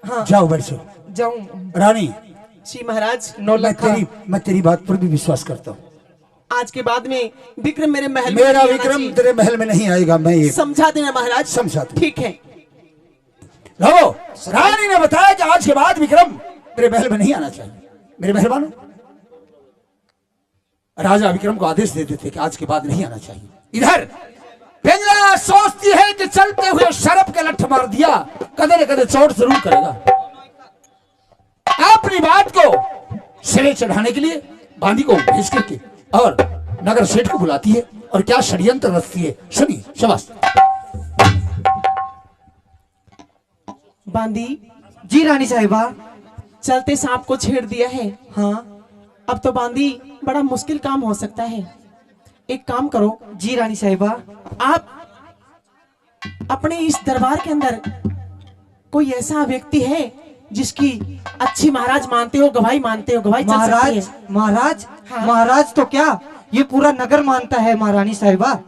हाँ। जाओ बैठो। जाऊं? रानी जी महाराज। नौलखा। मैं तेरी बात पर भी विश्वास करता हूँ। आज के बाद में विक्रम मेरे महल में मेरा नहीं आना विक्रम चाहिए। तेरे महल में नहीं आएगा, मैं ये समझा देना महाराज। समझा दूं। ठीक है। लो, रानी ने बताया कि आज के बाद विक्रम मेरे महल में नहीं आना चाहिए। मेरे मेहरबानों, राजा विक्रम को आदेश देते थे कि आज के बाद नहीं आना चाहिए। इधर पिंजरा सोचती है कि चलते हुए शरफ के लठ मार दिया, कदे न कदे चोट जरूर करेगा। अपनी बात को सिरे चढ़ाने के लिए बांदी को भेज करके और नगर सेठ को बुलाती है और क्या षड्यंत्र रचती है, सुनिए। शाबाश। बांदी, जी रानी साहिबा। चलते सांप को छेड़ दिया है। हाँ अब तो बांदी बड़ा मुश्किल काम हो सकता है। एक काम करो, जी रानी साहिबा। आप अपने इस दरबार के अंदर कोई ऐसा व्यक्ति है जिसकी अच्छी महाराज मानते हो, गवाही मानते हो, गवाही चल सकती महाराज, है। महाराज, हाँ। महाराज तो क्या, ये पूरा नगर मानता है महारानी साहिबा।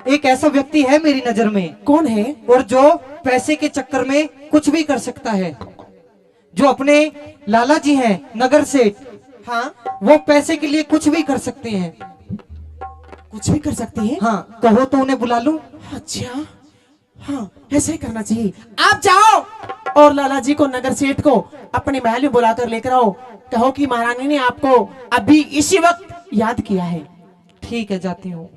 एक ऐसा व्यक्ति है मेरी नजर में, कौन है? और जो पैसे के चक्कर में कुछ भी कर सकता है। जो अपने लाला जी हैं नगर सेठ, हाँ, वो पैसे के लिए कुछ भी कर सकते हैं। कुछ भी कर सकती है। हाँ, कहो तो उन्हें बुला लूं? अच्छा, हाँ, ऐसा ही करना चाहिए। आप जाओ और लाला जी को, नगर सेठ को अपने महल में बुलाकर लेकर आओ। कहो कि महारानी ने आपको अभी इसी वक्त याद किया है। ठीक है, जाती हूँ।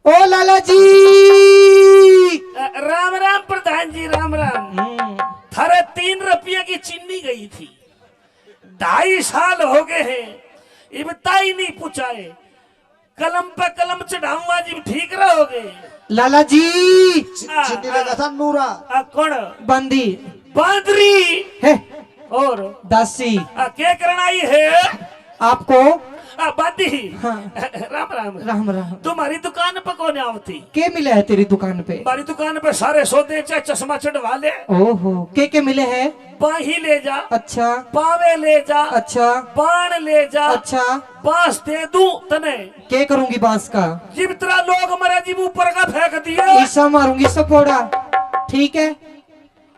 ओ लाला जी। राम राम प्रधान जी, राम राम। थारे 3 रुपये की चीनी गई थी, 2.5 साल हो गए हैं, इबता ही नहीं पूछाए। कलम पे कलम चढ़ाऊंगा जी, ठीक रहोगे? लाला जी। चीनी लगा था नूरा। कौन? बंदी बांदरी है, और दासी। क्या करना आई है? आपको बांदी। हाँ। राम राम। राम राम। तुम्हारी दुकान पे कौन आवती? के मिले है तेरी दुकान पे? हमारी दुकान पे सारे सौदे, चाहे चश्मा चढ़वा ले, ओहो, के मिले है? बाही ले जा, अच्छा पावे ले जा, अच्छा बाण ले जा, अच्छा। बांस दे दूं तने। के करूंगी बांस का? जिब तरह लोग मरे जीव ऊपर का फेंक दिए। ईसा मारूंगी सपोड़ा। ठीक है,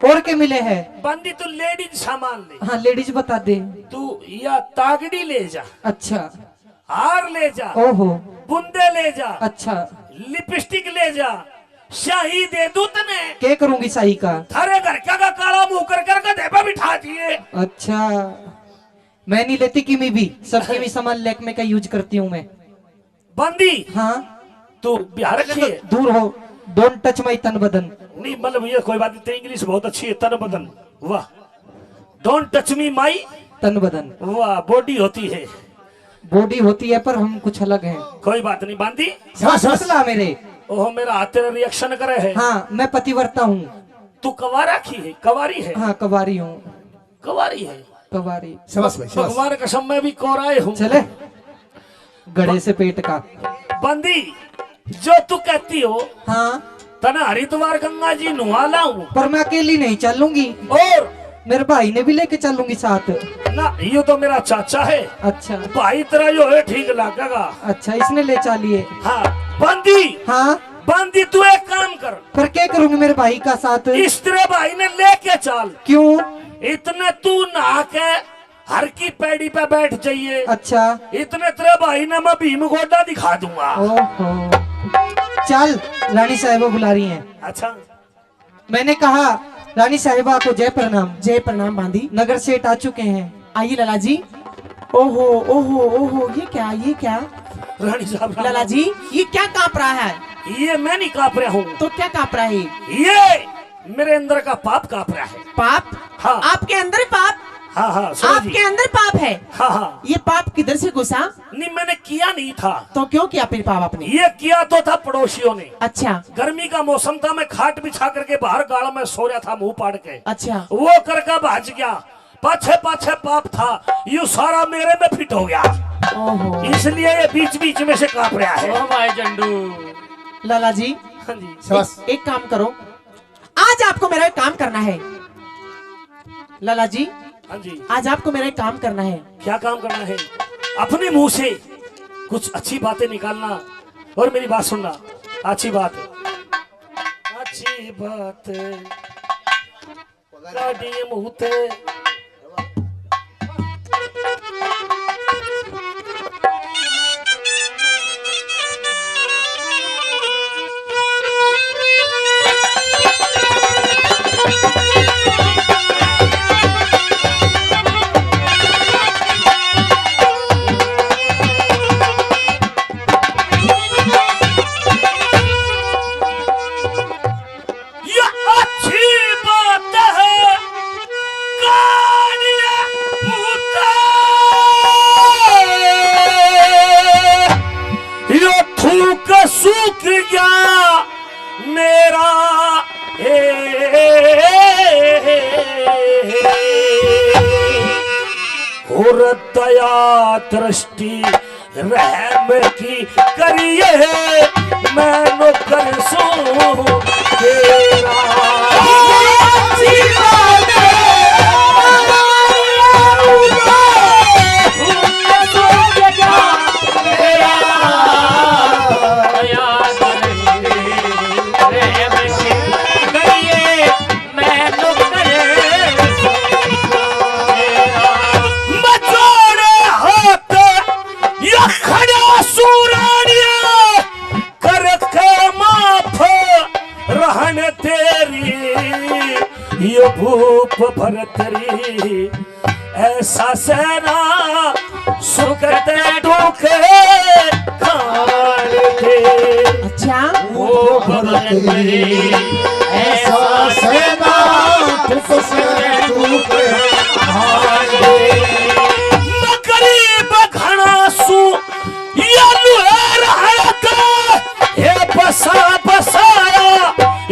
और के मिले है? बंदी तू लेडीज सामान ले। हाँ, लेडीज बता दे। तू या तागड़ी ले जा, अच्छा। हार ले जा, ओहो, बुंदे ले जा, अच्छा। लिपस्टिक ले जा, शाही दे दूं तने। के करूंगी शाही का? थारे घर का काला मुंह कर गधे पे बिठा दिए। अच्छा, मैं नहीं लेती किमी भी, सबकी भी सामान लैक्मे का यूज करती हूँ मैं। बंदी, हाँ, तू बिहार की है? दूर हो, डोंट टच माई तन बदन। नहीं मतलब ये कोई बात नहीं, तेरी इंग्लिश बहुत अच्छी है। तन बदन, वाह। डोंट टच मी माई तन बदन। वाह, बॉडी होती है। बॉडी होती है पर हम कुछ अलग हैं। कोई बात नहीं बांदी। मसला मेरे। ओह, मेरा हाथ तेरा रिएक्शन करे है। हाँ, मैं पतिव्रता हूँ। तू कवारा की है? कवारी है? हाँ, कवारी हूँ। कवारी है? कवारी। शाबाश भाई, शाबाश। भगवान कसम मैं भी कोराए हूँ। चले, गड़े से पेट का। बंदी, जो तू कहती हो, हाँ, तना हरिद्वार गंगा जी नुहा लाऊं, पर मैं अकेली नहीं चलूंगी, और मेरे भाई ने भी लेके चलूंगी साथ। ना, ये तो मेरा चाचा है। अच्छा भाई तेरा जो है ठीक लगेगा। अच्छा, इसने ले चलिए। हाँ बंदी, हाँ, बंदी तू एक काम कर, पर क्या करूंगी मेरे भाई का साथ? इस तेरे भाई ने लेके चल। क्यों? इतने तू नहा के हर की पैड़ी पे बैठ जाइए। अच्छा। इतने तेरे भाई ने मैं भीम गोडा दिखा दूंगा। ओहो, चल, रानी साहिबा बुला रही हैं। अच्छा, मैंने कहा रानी साहिबा को जय प्रणाम। जय प्रणाम बांदी। नगर सेठ आ चुके हैं। आइए लाला जी। ओहो ओहो ओहो, ये क्या, ये क्या? रानी साहब। लाला जी, ये क्या कांप रहा है? ये मैं नहीं कांप रहा हूँ, तो क्या कांप रहा है? ये मेरे अंदर का पाप कांप रहा है। पाप? हाँ। आपके अंदर पाप? हाँ हाँ सुनो जी। आपके अंदर पाप है? हाँ हाँ। ये पाप किधर से घुसा? नहीं, मैंने किया नहीं था। तो क्यों किया फिर पाप आपने? ये किया तो था पड़ोसियों ने। अच्छा गर्मी का मौसम था, मैं खाट बिछा करके बाहर गाड़ में सो रहा था मुंह पाड़ के। अच्छा। वो करके भाज गया, पाछे पाछे पाप था, यू सारा मेरे में फिट हो गया। ओहो। इसलिए ये बीच बीच में से कांप रहा है। ओ भाई जंडू। लाला जी, हाँ जी। शाबाश। एक काम करो, आज आपको मेरा एक काम करना है। लाला जी, हाँ जी। आज आपको मेरा एक काम करना है। क्या काम करना है? अपने मुंह से कुछ अच्छी बातें निकालना और मेरी बात सुनना। अच्छी बात, अच्छी बात काटिए मुंह ते। दया दृष्टि रहम की करिए मैं नौकर सो तेरा। यो भूप भरतरी ऐसा सेना सुकते दुखे खान दे। अच्छा वो भरतरी ऐसा सेना सुकते दुखे खान दे। गरीब घना सु यालु रहता हे बसा बसाया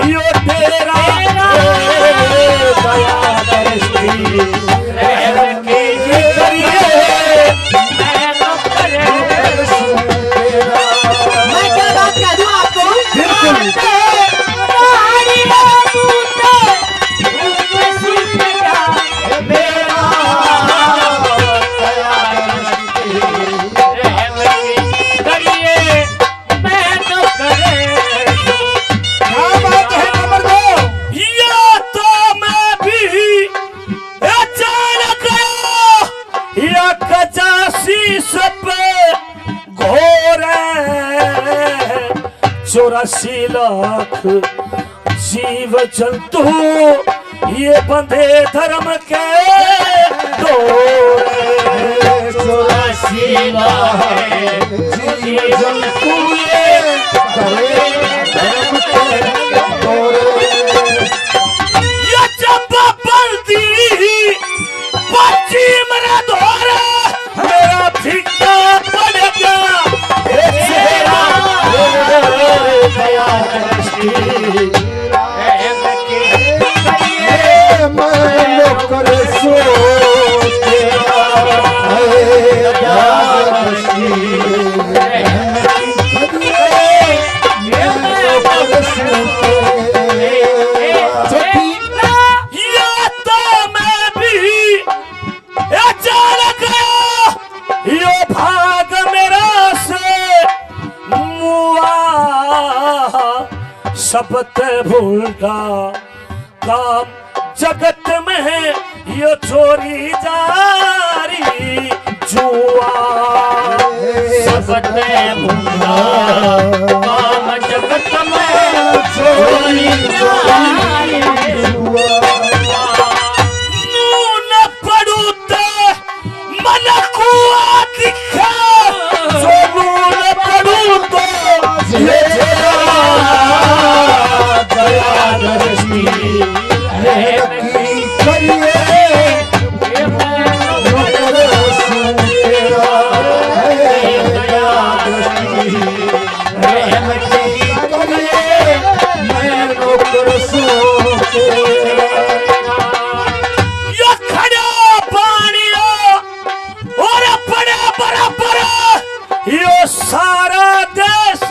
यो तेरा दया दृष्टि रहम की करिए मैं नौकर सो तेरा। मैं क्या बात कह दूं आपको? चौरासी लाख जीव जंतु ये बंधे धर्म के डोरे। 84 लाख जीव जंतु ये बंधे धर्म के डोरे। ये जब बंदी बच्ची मेरा धोरा मेरा भिक्का पड़ेगा दया दृष्टि रहम की करिए मैं नौकर सो तेरा। दया दृष्टि रहम की करिए मैं नौकर सो तेरा। या तो मैं भी अचानक यो भाग मेरा से मुआ शपथ भूलगा काम जगत में यो चोरी जारी जुआ। शपथ भूलगा काम जगत में चोरी जारी नून पड़ू ते मन को दिखा जो नून पड़ू तो ये दया दृष्टि रहम की करिए नौकर सो तेरा। दया दृष्टि रहम की करिए मैं नौकर सो तेरा। यो खड़ा पानियो और बड़ा बराबर यो सारा देश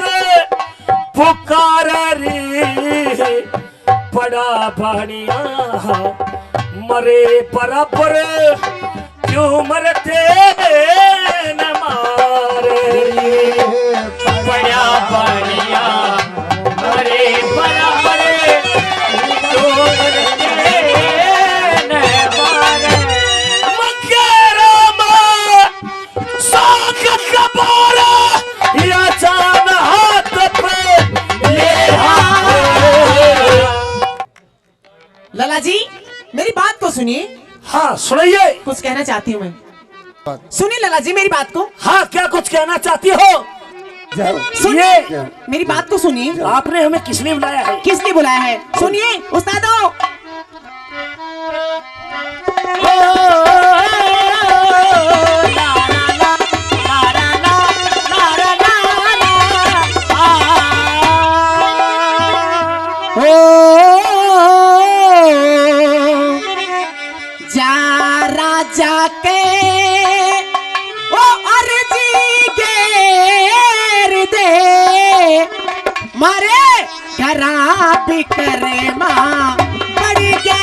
पुकार रे बड़ा पानिया मरे बराबर क्यों मरते न मारे। बड़ा पानिया मरे बराबर क्यों मरते न मारे। मकेरा मां साख कबारा या जान हाथ पे ये लाला जी मेरी बात को सुनिए। हाँ सुनिए। कुछ कहना चाहती हूँ मैं। सुनिए लाला जी मेरी बात को। हाँ क्या कुछ कहना चाहती हो? सुनिए मेरी बात को सुनिए। आपने हमें किस लिए बुलाया है? किसने बुलाया है? सुनिए उस्तादो। जा राजा के खराब करे माँ बड़ी क्या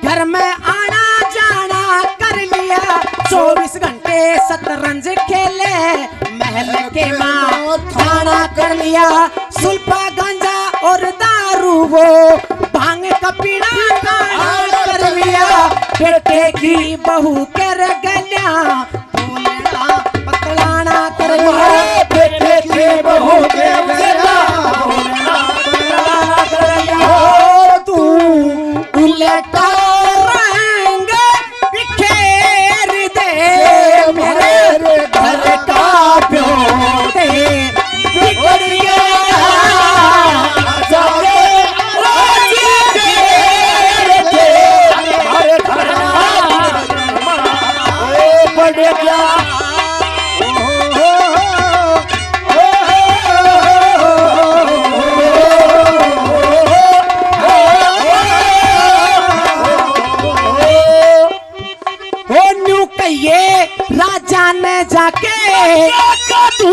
घर में आना जाना कर लिया 24 घंटे शतरंज खेले महल के माँ खाना कर लिया सुल्फा गांजा और दारू वो भांग का पीना खाना कर लिया बेटे की बहू कर गलिया भूलना पतलाना कर लिया बेटे की बहू के गलिया भूलना पतलाना कर लिया तू उलटा रंग बिखेर दे मेरे घर का प्योते बिगड़ गया जाके रोज घेर दे हरे घर बढ़ गया ये राजा ने जाके तू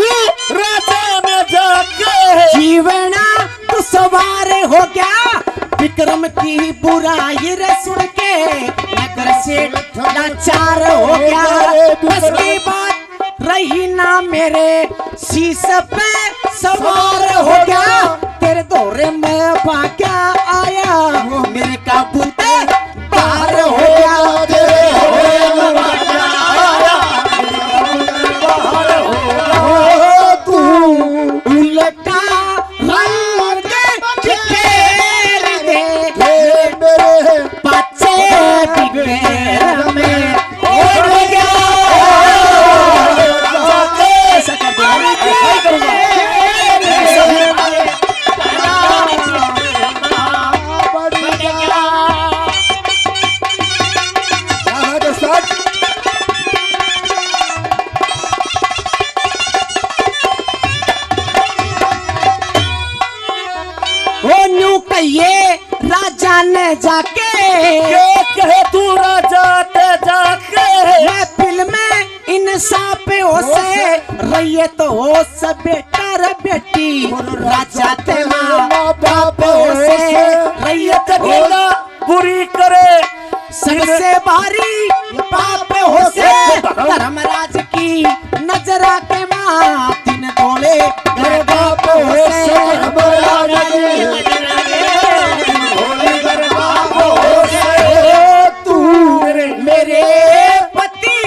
राजा ने जाके जीवना तू सवार हो गया विक्रम की बुराई रे सुन के नगर से लाचार हो गया बस की बात रही ना मेरे शीश पे सवार हो गया तेरे दौरे में भाग्या आया मेरे काबू पे पार हो गया तेरे ये राजा ने जाके कहे तू राजा ते जाके महफिल में इंसाफ हो से रहिए तो हो सब बेटा रे बेटी राजा ते माँ बाप हो से रहिए तो गिला बुरी करे सबसे भारी पाप हो से धर्मराज की नजरा के माँ दिन बोले घर बाप हो से मेरे पति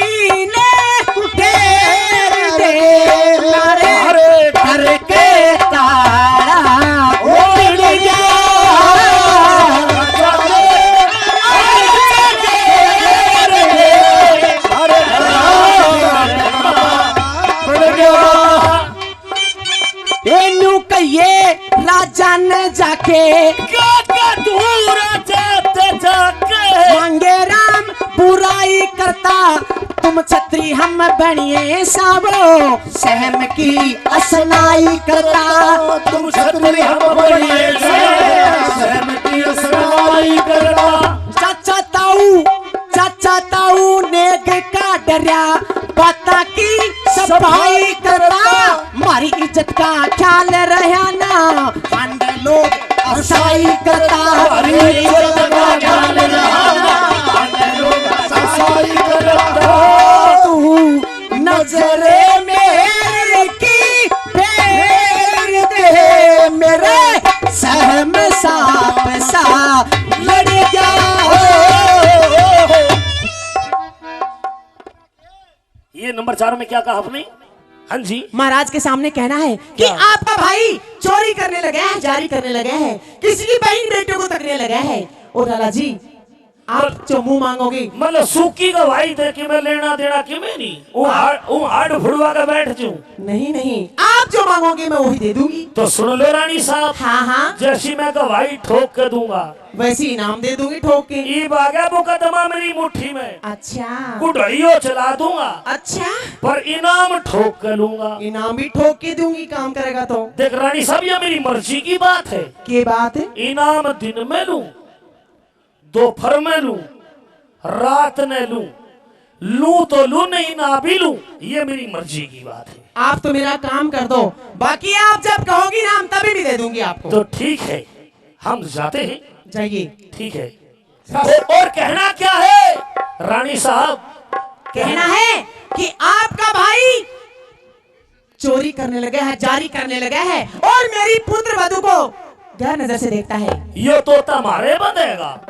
ने घेर दे मारे घर के तारा उड़ गया ये राजा ने जाके मांगे राम बुराई करता तुम छत्री हम बनिए सावो सहम की असनाई करता तुम छत्री हम बनिए सहम की असनाई करता चाचा ताऊ नेग का डरिया बाता की सफाई करता मारी इज्जत का ख्याल रहना ना पांडे लोग असाई करता मारी इज्जत का ख्याल रहना पांडे लोग असाई करता तू नजरे मेरे की फेर दे मेरे सहम साप सा लड़ गया ये नंबर 4 में क्या कहा आपने? हाँ जी महाराज के सामने कहना है कि आपका भाई चोरी करने लगा है जारी करने लगा है किसी की बहन बेटे को तकने लगा है और लाला जी आप जो मुंह मांगोगे मतलब सूखी गवाही दे कि मैं लेना देना कि मैं नहीं वो हाड़ फुड़वा के बैठ जाऊं। नहीं नहीं, आप जो मांगोगे मैं वही दे दूंगी। तो सुन लो रानी साहब, हाँ हाँ, जैसी मैं गवाही ठोक के दूंगा वैसी इनाम दे दूंगी ठोक के। ई बागा मुकदमा मेरी मुट्ठी में अच्छा गुड़ियों चला दूंगा, अच्छा, पर इनाम ठोक के लूंगा। इनाम भी ठोक के दूंगी, काम करेगा तो। देख रानी साहब, ये मेरी मर्जी की बात है। के बात है? इनाम दिन में लूं, दोपहर में लूं, रात में लूं तो लूं, नहीं ना भी लूं, ये मेरी मर्जी की बात है। आप तो मेरा काम कर दो, बाकी आप जब कहोगी ना हम तभी भी दे दूंगी आपको। तो ठीक है, हम जाते हैं। जाइए। ठीक है। और कहना क्या है रानी साहब? कहना है कि आपका भाई चोरी करने लगा है, जारी करने लगा है और मेरी पुत्र वधु को गैर नजर से देखता है। ये तोता मारे बंधेगा,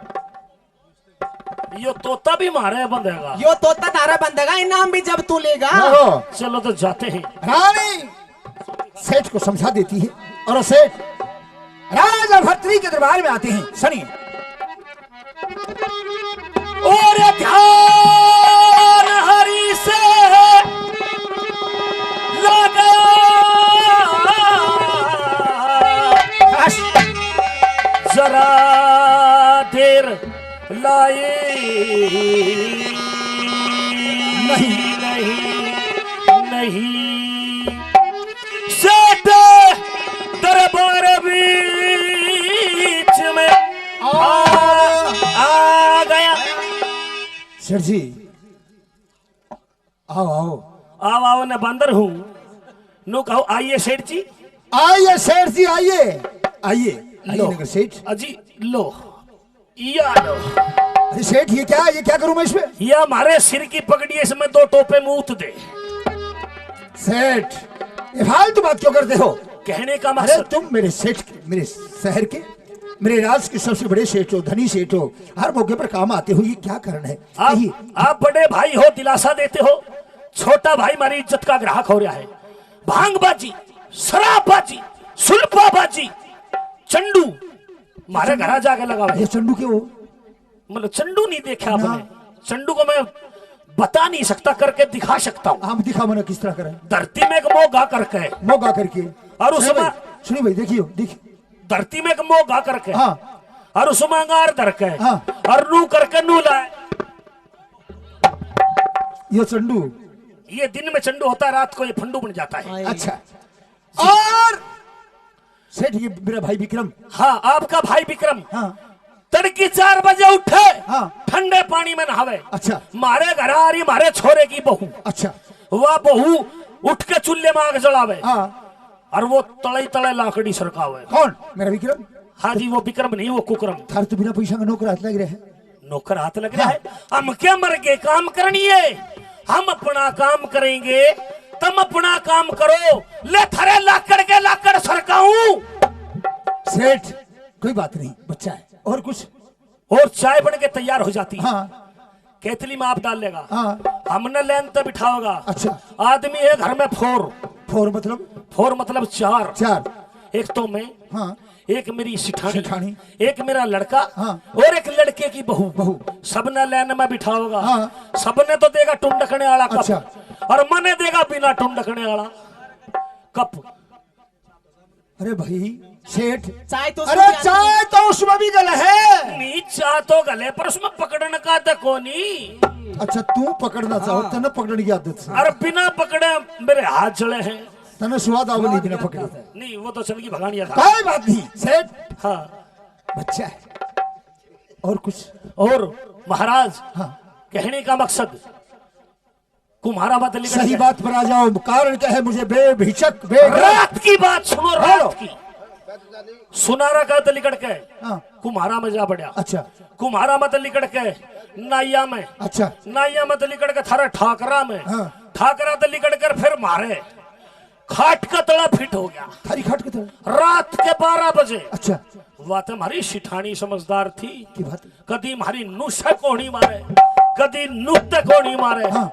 ये तोता भी मारे बंधेगा। यो तोता तारा बंदेगा, इनाम भी जब तू लेगा। चलो तो जाते हैं। रानी सेठ को समझा देती है और सेठ राजा भर्तरी के दरबार में आते हैं। सुनिए। और ध्यान हरि से लगा, जरा देर लाए नहीं सेठ दरबार बीच में आ गया। सेठ जी आओ आओ आओ आओ, न बंदर हूँ नो कहो आइए सेठ जी। आइए सेठ जी आइए आइए आइए नगर सेठ। अजी लो, या लो। अरे सेठ ये क्या करूं मैं इसमें? ये हमारे सिर की पगड़ी, इसमें 2 टोपे मूत दे। सेठ ये फालतू बात क्यों करते हो? कहने का अरे मकसद, तुम मेरे सेठ के, मेरे शहर के, मेरे राज्य के सबसे बड़े सेठ हो, धनी सेठ हो, हर मौके पर काम आते हो, ये क्या कारण है? आप बड़े भाई हो, दिलासा देते हो, छोटा भाई हमारी इज्जत का ग्राहक हो रहा है। भांगबाजी, शराबबाजी, सुल्फाबाजी, चंडू मारे घर जाके लगा हुआ है। ये चंडू क्यों? मतलब चंडू नहीं देखा आपने? चंडू को मैं बता नहीं सकता, करके दिखा सकता हूँ। आप दिखा मैंने किस तरह करें? धरती में एक मोगा करके, मौका करके, और उसमें सुनिए भाई देखियो देखिए, धरती में एक मोगा करके, हाँ, और उसमें अंगार करके, हाँ, और नू करके नू लाए। ये चंडू, ये दिन में चंडू होता है, रात को ये फंडू बन जाता है। अच्छा। और सेठ ये मेरा भाई विक्रम, हाँ, आपका भाई विक्रम हाँ, तड़की 4 बजे उठे, हाँ, ठंडे पानी में नहावे। अच्छा मारे घर आ रही मारे छोरे की बहू, अच्छा, वह बहू उठ के चूल्हे में आग जलावे, हाँ, और वो तले तले लाकड़ी सरकावे। कौन? मेरा विक्रम? हाँ जी, वो विक्रम नहीं, वो कुक्रम। थार तो बिना पैसा का नौकर हाथ लग रहा है। नौकर हाथ लग रहा है? हम क्या मर के काम करनी है? हम अपना काम करेंगे, तुम अपना काम करो। ले थरे लाकड़ के लाकड़ सरकाऊं। सेठ कोई बात नहीं, बच्चा है। और कुछ? और चाय बन के तैयार हो जाती है। हाँ, केतली में आप डाल लेगा, हाँ, हमने लेन तो बिठाओगा। अच्छा। आदमी है घर में 4 फोर मतलब 4। एक तो मैं, हाँ, एक मेरी सिठानी, सिठानी, एक मेरा लड़का, हाँ, और एक लड़के की बहू। सबने लाइन में बिठाओगा। हाँ, सबने तो देगा टुंडकने वाला कप, अच्छा। और मने देगा बिना टुंडकने वाला कप। अरे भाई सेठ, चाय तो अरे चाय तो उसमें भी गल है। नहीं, चाह तो गले पर उसमें पकड़ने का देखो नहीं। अच्छा तू पकड़ना चाहो, तने पकड़ने की आदत है। अरे बिना पकड़े मेरे हाथ जले हैं। तने स्वाद आवे नहीं बिना पकड़े। नहीं, वो तो चल की भगानिया था। कोई बात नहीं सेठ, हाँ, बच्चा है। और कुछ? और महाराज, हाँ, कहने का मकसद, कुम्हारा बात लिख, सही बात पर आ जाओ। कारण क्या है? मुझे बेहिचक रात की बात सुनो, रात की। सुनारा का तो लिकड़ के, हाँ, कुम्हारा में जा पड़ा। अच्छा, कुम्हारा मत लिकड़ के नाइया में, अच्छा, नाइया मत लिकड़ के थारा ठाकरा में, हाँ, ठाकरा तो लिकड़ कर फिर मारे। खाट का तड़ा फिट हो गया थारी खाट के तो। रात के 12 बजे। अच्छा, बात हमारी शिठानी समझदार थी। की बात? कदी हमारी नुस्से को नहीं मारे, कदी नुक्ते को नहीं मारे। हाँ,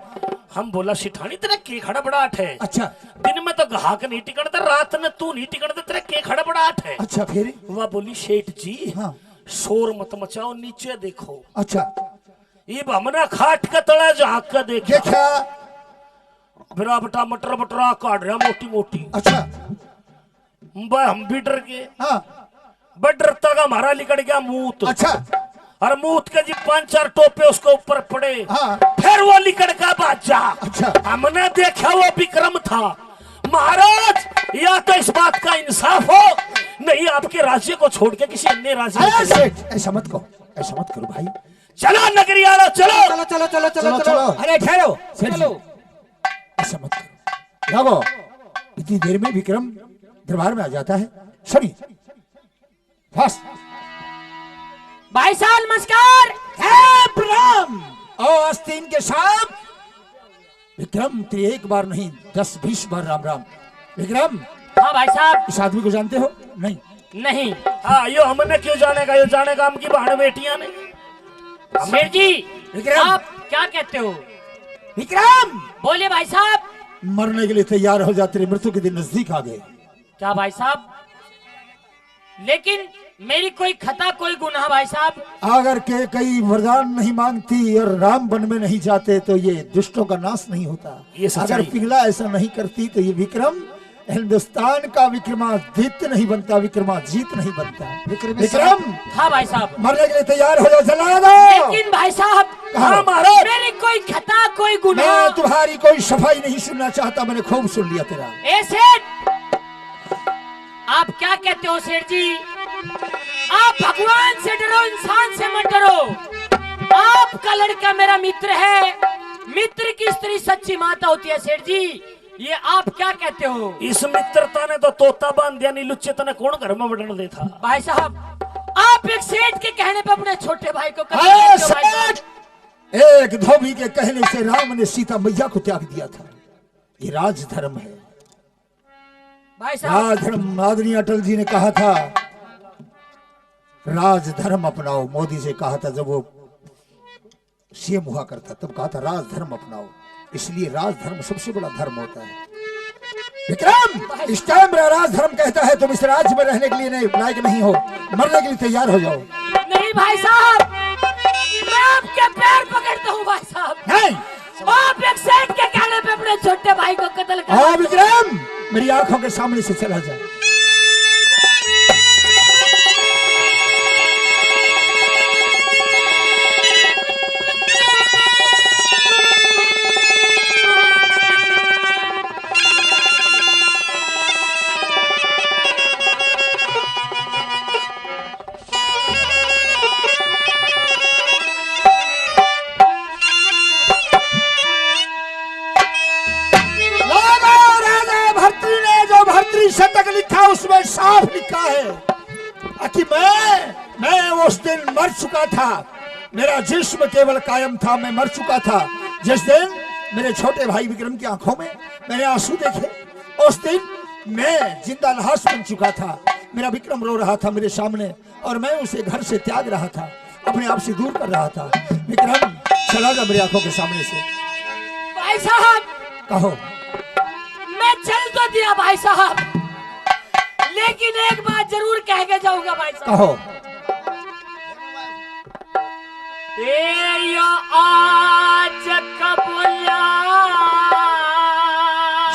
हम बोला शिठानी तेरा के खड़बड़ाहट है। अच्छा, दिन में तो ग्राहक नहीं टिकड़ते, रात में तू नहीं टिकड़ते, तेरा के खड़बड़ाहट है। अच्छा, फिर? वह बोली सेठ जी, हाँ, शोर मत मचाओ, नीचे देखो। अच्छा ये हमने खाट का तला झाँक का देखा, देखा। फिर बटा मटर बटरा काट रहा मोटी मोटी। अच्छा हम भी डर गए। हाँ। बड़ डरता का हमारा निकल गया मूत। अच्छा। और मूत के जी 5-4 टोपे उसके ऊपर पड़े। हाँ। फिर वो निकल का बाजा। अच्छा। हमने देखा वो विक्रम था। महाराज या तो इस बात का इंसाफ हो, नहीं आपके राज्य को छोड़ के किसी अन्य राज्य में चले। सेठ ऐसा मत करो, ऐसा मत करो भाई। चलो नगरी आलो, चलो चलो चलो चलो चलो चलो। अरे ठहरो, सेठ जी, ऐसा मत करो। जाओ, इतनी देर में विक्रम दरबार में आ जाता है। सुनिए फास्ट। भाई साहब नमस्कार। हे प्रणाम। ओ आस्तीन के साहब। विक्रम तेरी एक बार नहीं 10-20 बार राम राम। विक्रम, हाँ भाई साहब। इस आदमी को जानते हो? नहीं। नहीं। हाँ, यो हमने क्यों जानेगा, यो जानेगा हम की बहन बेटियां ने। सेठ जी विक्रम। आप क्या कहते हो? विक्रम, बोलिए भाई साहब। मरने के लिए तैयार हो जा, तेरी मृत्यु के दिन नजदीक आ गए। क्या भाई साहब? लेकिन मेरी कोई खता कोई गुनाह भाई साहब? अगर के कई वरदान नहीं मांगती और राम वन में नहीं जाते तो ये दुष्टों का नाश नहीं होता। ये सच्चाई। अगर पिघला ऐसा नहीं करती तो ये विक्रम हिंदुस्तान का विक्रमादित्य नहीं बनता, विक्रमाजीत नहीं बनता। विक्रम, हाँ भाई साहब। मरने के लिए तैयार हो जाओ, जला दो। लेकिन भाई साहब हाँ, महाराज मेरी कोई खता कोई गुनाह। मैं तुम्हारी कोई सफाई नहीं सुनना चाहता, मैंने खूब सुन लिया तेरा। ए सेठ, आप क्या कहते हो सेठ जी? आप भगवान से डरो, इंसान से मत डरो। आपका लड़का मेरा मित्र है, मित्र की स्त्री सच्ची माता होती है सेठ जी। ये आप क्या कहते हो? इस मित्रता ने तो तोता बांध दिया, नहीं लुच्चे तने कौन घर में बढ़ने देता। भाई साहब आप एक सेठ के कहने पे अपने छोटे भाई को कत्ल अरे करते हो भाई साहब। सेठ, एक धोबी के कहने से राम ने सीता मैया को त्याग दिया था। ये राजधर्म है। भाई साहब राजधर्म आदरणीय अटल जी ने कहा था, राजधर्म अपनाओ। मोदी से कहा था जब वो सीएम हुआ करता, तब कहा था राजधर्म अपनाओ। इसलिए राजधर्म सबसे बड़ा धर्म होता है। विक्रम, इस टाइम मेरा राजधर्म कहता है तुम इस राज्य में रहने के लिए नहीं लायक नहीं हो, मरने के लिए तैयार हो जाओ। नहीं भाई साहब, मैं आपके पैर पकड़ता हूँ भाई साहब। नहीं। आप एक सेठ के कहने पे अपने छोटे भाई को कत्ल कर। हाँ विक्रम, मेरी आंखों के सामने से चला जा। शतक लिखा उसमें साफ लिखा है कि मैं उस दिन मर चुका था। मेरा जिस्म केवल कायम था, मैं मर चुका था। जिस दिन मेरे छोटे भाई विक्रम की आंखों में मैंने आंसू देखे, उस दिन मैं जिंदा लाश बन चुका था। मेरा विक्रम रो रहा था मेरे सामने और मैं उसे घर से त्याग रहा था, अपने आप से दूर कर रहा था। विक्रम, चला जा मेरी आंखों के सामने से। भाई साहब कहो। मैं चल तो दिया भाई साहब, लेकिन एक बात जरूर कह के जाऊंगा भाई साहब। कहो। ए यो आज कबूला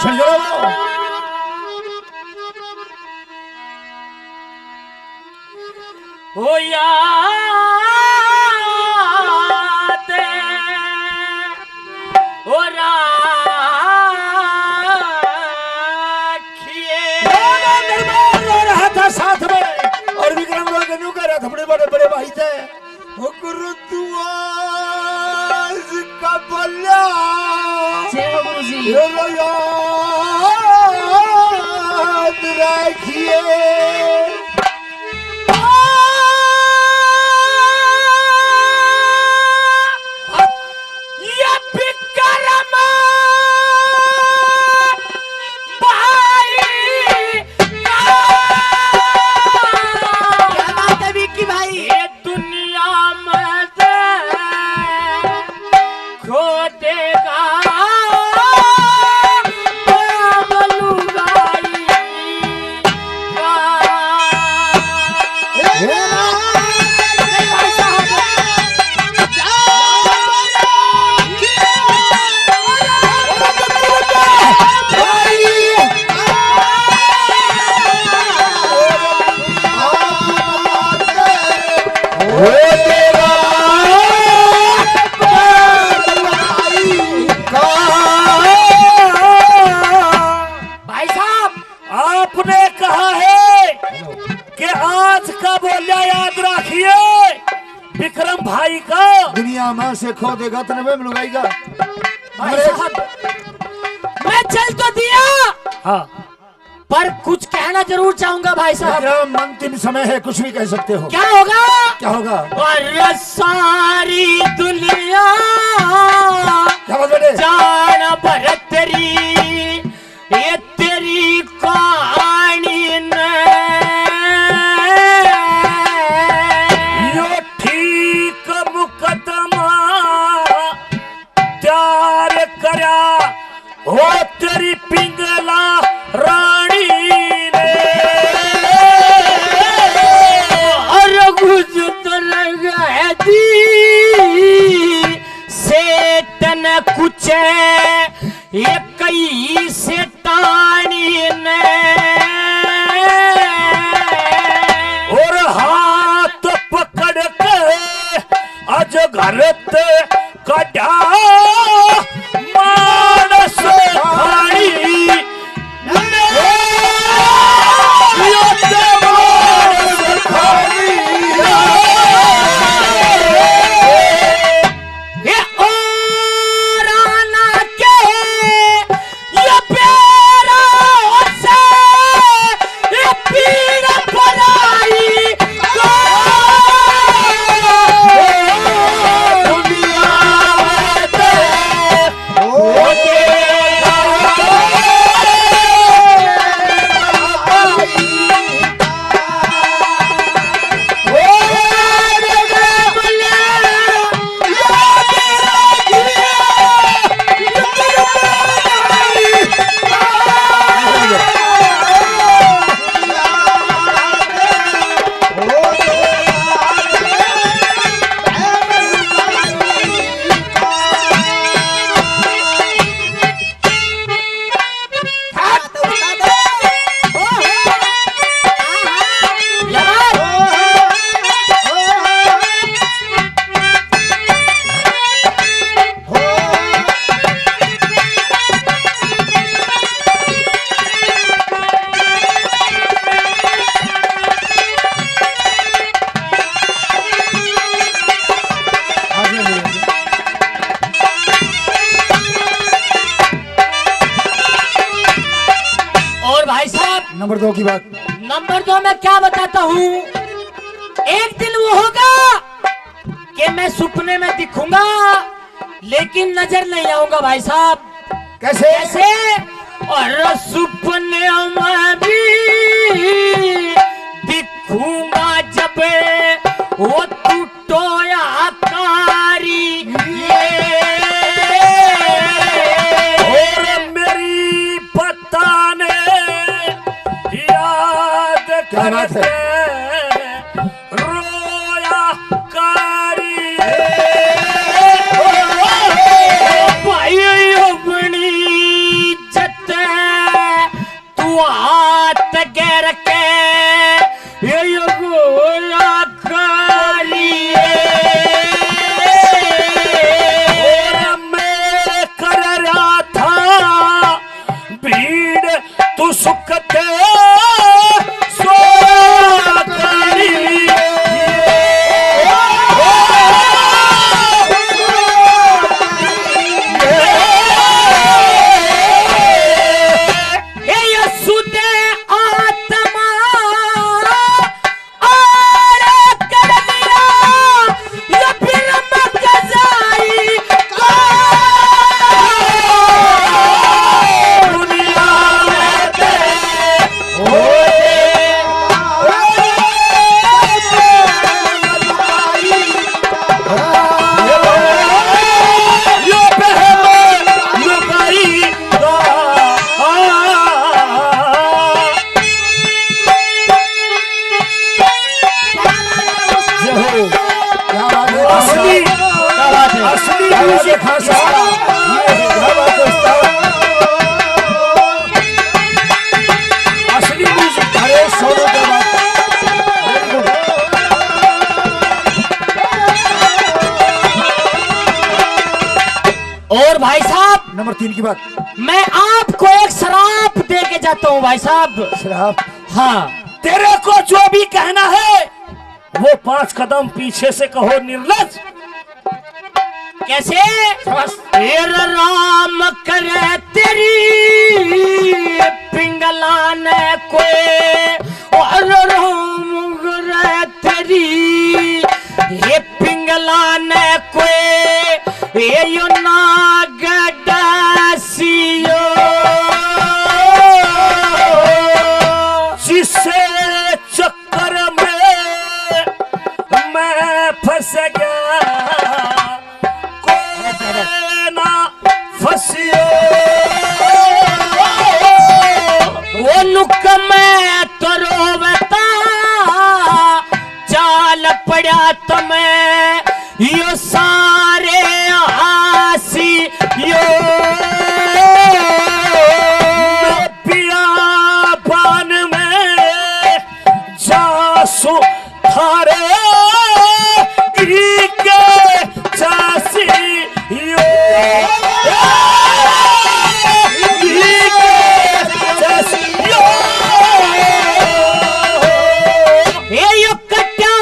सुन लो। ओ याद ओ साथ में और विक्रम रोज न्यू कर रहा था। बड़े बड़े बड़े भाई थे। गुरु दुआज का बल्ला गुरुजी याद रखिए। हो तेरा भाई साहब आपने कहा है कि आज का बोलिया याद रखिए विक्रम भाई का। दुनिया में से खो देगा तो नबे मिलवाएगा। भाई साहब मैं चल तो दिया, हाँ पर कुछ कहना जरूर चाहूंगा भाई साहब। विक्रम अंतिम समय है, कुछ भी कह सकते हो। क्या होगा? क्या होगा? और सारी दुनिया क्या बात बेटे? जान भरत तेरी, ये तेरी कहानी ने यो ठीक मुकदमा तैयार करा हो तेरी पिंगला रानी ने। और गुजर गए दी सेटन कुछ ये कई सेटानी ने। और हाथ पकड़ के आज घर कटा मानस खाड़ी ये ओराना के ये प्यारा से ये पीर पराई को दुनिया नंबर 2 की बात। नंबर 2 में क्या बताता हूँ। एक दिन वो होगा कि मैं सपने में दिखूंगा लेकिन नजर नहीं आऊंगा भाई साहब। कैसे? कैसे? और सपने में भी दिखूंगा जब वो टूटोया कारी और मेरी पता ने याद क्या बात है? करके रोया कारी भाई अपनी इज्जत तू हाथ गिर के ये गोया कारी और मैं कर रहा था भीड़ तू सुखते सोया कारी असली म्यूजिक असली म्यूजिक। अरे सोनू क्या बात। नंबर 3 की बात। मैं आपको एक शराब दे के जाता हूँ भाई साहब। शराब? हाँ, तेरे को जो भी कहना है वो 5 कदम पीछे से कहो निर्लज। कैसे? तेरा राम करे तेरी पिंगला ने कोई, और राम करे तेरी ये पिंगला ने कोई, ये यो नाग डासियो जिससे चक्कर में मैं फंस गया, कोई ना फंसियो। वो नुक में तो रोवता चाल पड़ा तुम्हें यो सारे आसी यो बियाबान में जासू थारे गिरी के जासी यो गिरी के जासी यो। ये यो कट्या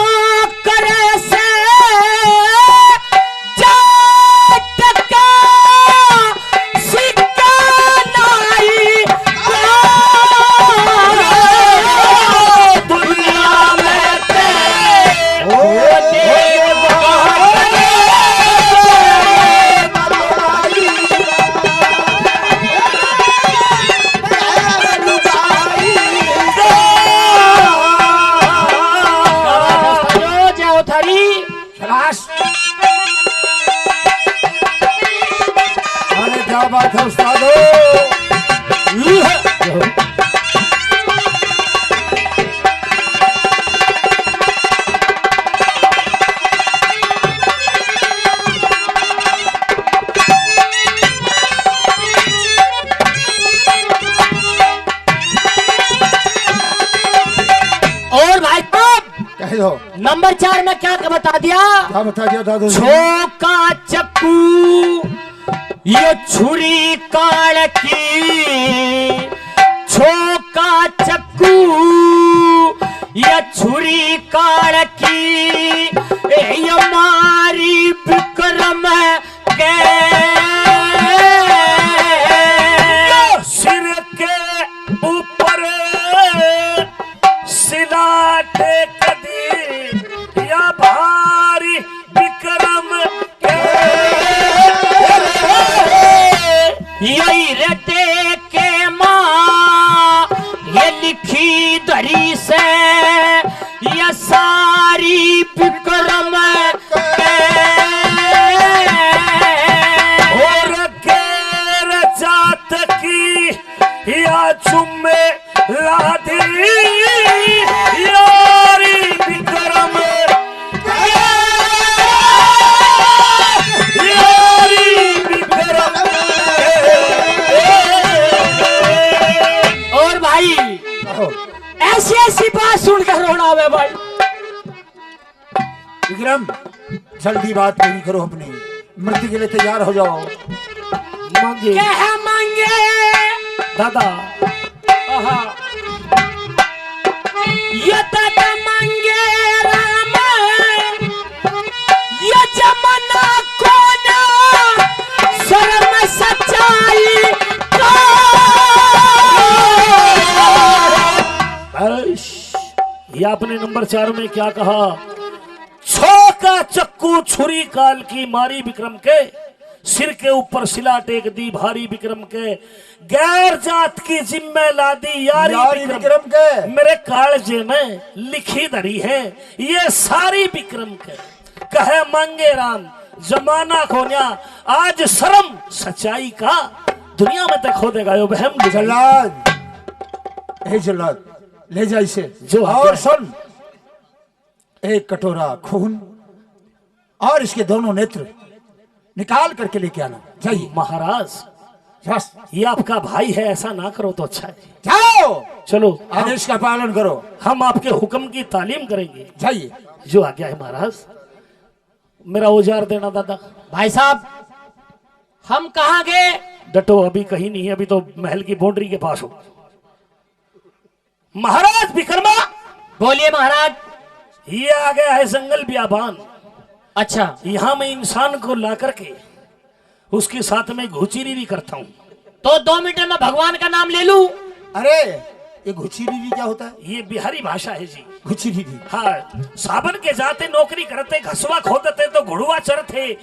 करे से जाटका सिक्का नाई दुनिया में ते जाओ थारी। शाबाश। अरे क्या बात है उस्ताद हो। और भाई साहब कह दो। नंबर 4 में क्या बता दिया? क्या बता दिया दादू जी? छोका चक्कू यो छुरी काल की, छोका चक्कू ये छुरी काल की, ये हमारी विक्रम के सिर के ऊपर सिला टेक दी या भारी विक्रम के, यही रहते के माँ ये लिखी धरी से ये सारी विक्रम के और गैर जात की या चुम्मे लादी यारी विक्रम यारी विक्रम। और भाई ऐसी ऐसी बात सुनकर रोना आवे भाई। विक्रम जल्दी बात पूरी करो, अपनी मृत्यु के लिए तैयार हो जाओ। मांगे कह मांगे दादा आहा। ये दादा मांगे राम, ये जमाना कोना शर्म सच्चाई का। ये आपने नंबर 4 में क्या कहा? छोका चक्कू छुरी काल की मारी विक्रम के, सिर के ऊपर सिला टेक दी भारी विक्रम के, गैर जात की जिम्मे लादी यारी विक्रम के, मेरे कालजे में लिखी धरी है ये सारी विक्रम के। कहे मांगे राम जमाना खोन्या आज शर्म सच्चाई का, दुनिया में तक खो देगा यो बहम। जल्लाद, हे जल्लाद ले जा इसे जो और सुन, एक कटोरा खून और इसके दोनों नेत्र निकाल करके लेके आना। जाइए महाराज, बस ये आपका भाई है, ऐसा ना करो तो अच्छा है। जाओ, चलो आदेश का पालन करो। हम आपके हुक्म की तालीम करेंगे। जाइए। जो आज्ञा है महाराज। मेरा औजार देना दादा। भाई साहब हम कहाँ गए? डटो, अभी कहीं नहीं है, अभी तो महल की बाउंड्री के पास हो। महाराज विक्रमा, बोलिए महाराज। ये आ गया है जंगल बियाबान। अच्छा, यहाँ मैं इंसान को ला करके उसके साथ में घुचीरी करता हूँ। तो 2 मिनट में भगवान का नाम ले लूं? अरे ये घुचीरी क्या होता है? ये बिहारी भाषा है जी। घुचीरी। हाँ, साबन के जाते नौकरी करते, घसवा खोदते तो घुड़वा चरते,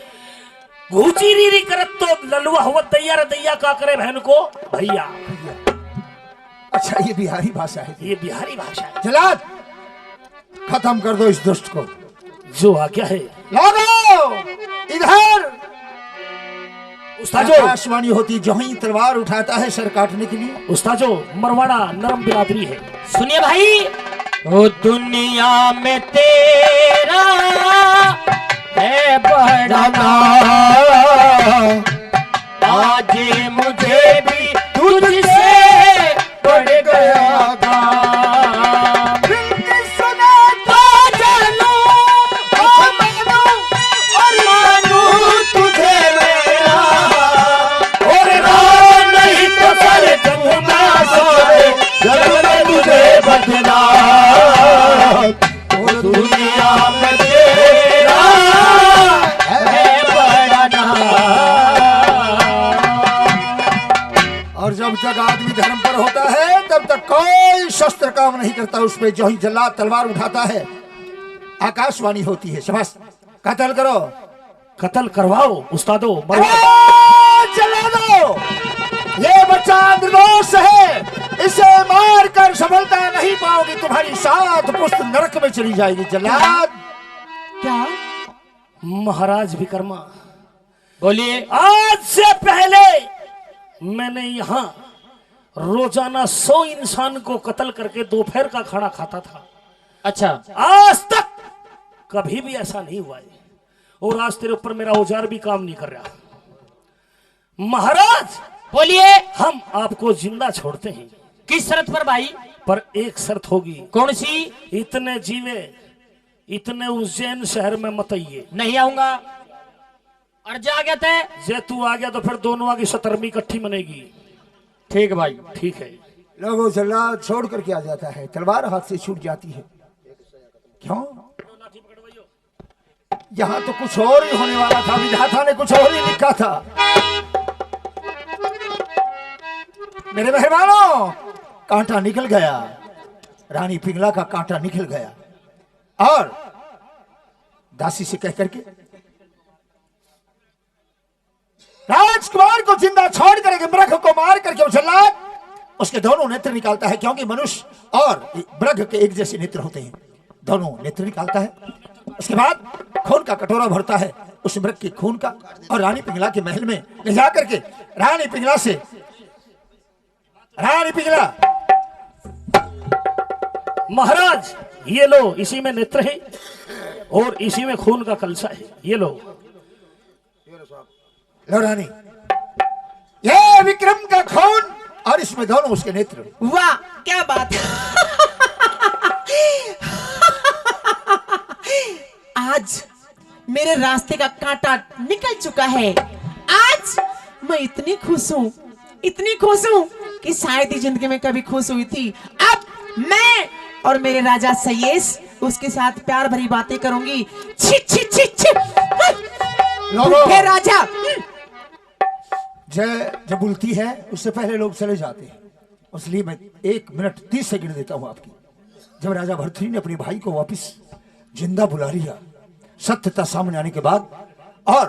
घुचीरी करत तो ललुआ हुआ तैयार दैया का करे बहन को भैया। अच्छा ये बिहारी भाषा है? ये बिहारी भाषा है। जलाद, खत्म कर दो इस दुष्ट को। जो आज्ञा है। लोगो इधर। उस्ताजो, आकाशवाणी होती जो ही तलवार उठाता है सर काटने के लिए। उस्ताजो, मरवाड़ा नरम बिरादरी है। सुनिए भाई। ओ दुनिया में तेरा है बड़ा नाम, आज मुझे भी तुझसे बढ़ गया काम। सुना तो जानू और मानू तुझे मेरा, और राम नहीं तो सारे जग में सारे जग में तुझे बदना। और दुनिया में तेरा है बड़ा नाम। और जब तक आदमी धर्म पर होता है तब तक कोई शस्त्र काम नहीं करता उस पे। जो ही जल्लाद तलवार उठाता है आकाशवाणी होती है। शाबाश, कत्ल करो। कत्ल करवाओ उस्तादो। चला दो। ये बच्चा निर्दोष है, इसे मार कर सफलता नहीं पाओगी। तुम्हारी 7 पुस्त नरक में चली जाएगी। जल्लाद। क्या? महाराज विक्रमा, बोलिए। आज से पहले मैंने यहाँ रोजाना 100 इंसान को कत्ल करके दोपहर का खाना खाता था। अच्छा, आज तक कभी भी ऐसा नहीं हुआ है, और आज तेरे ऊपर मेरा औजार भी काम नहीं कर रहा। महाराज बोलिए। हम आपको जिंदा छोड़ते हैं, किस शर्त पर भाई? पर एक शर्त होगी। कौन सी? इतने जीवे इतने उज्जैन शहर में मत आइए। नहीं आऊंगा। और जा गया थे? जे तू आ गया तो फिर दोनों की 17वीं इकट्ठी मनेगी। ठीक भाई। ठीक है। लोगों जल्लाद छोड़ करके आ जाता है, तलवार हाथ से छूट जाती है। क्यों? यहाँ तो कुछ और ही होने वाला था। विधाता ने कुछ और ही लिखा था। मेरे मेहमानों, कांटा निकल गया। रानी पिंगला का कांटा निकल गया और दासी से कह करके राजकुमार को जिंदा छोड़ करके मृग को मार करके जल्लाद उसके दोनों नेत्र निकालता है। क्योंकि मनुष्य और मृग के एक जैसे नेत्र होते हैं। दोनों नेत्र निकालता है। उसके बाद खून का कटोरा भरता है उस मृग के खून का, और रानी पिंगला के महल में ले जा करके रानी पिंगला से, रानी पिंगला, महाराज ये लो, इसी में नेत्र है और इसी में खून का कलसा है। ये लो। लो रानी, ये विक्रम का खून और इसमें दोनों उसके नेत्र। वाह, क्या बात है। आज मेरे रास्ते का कांटा निकल चुका है। आज मैं इतनी खुश हूँ, इतनी खुश हूँ कि शायद ही जिंदगी में कभी खुश हुई थी। अब मैं और मेरे राजा सयेश उसके साथ प्यार भरी बातें करूंगी। छी छी छी छी। हे राजा। जय जब बुलती है उससे पहले लोग चले जाते हैं, इसलिए मैं 1 मिनट 30 सेकंड देता हूं आपकी। जब राजा भर्तृहरि ने अपने भाई को वापस जिंदा बुला लिया, सत्यता सामने आने के बाद, और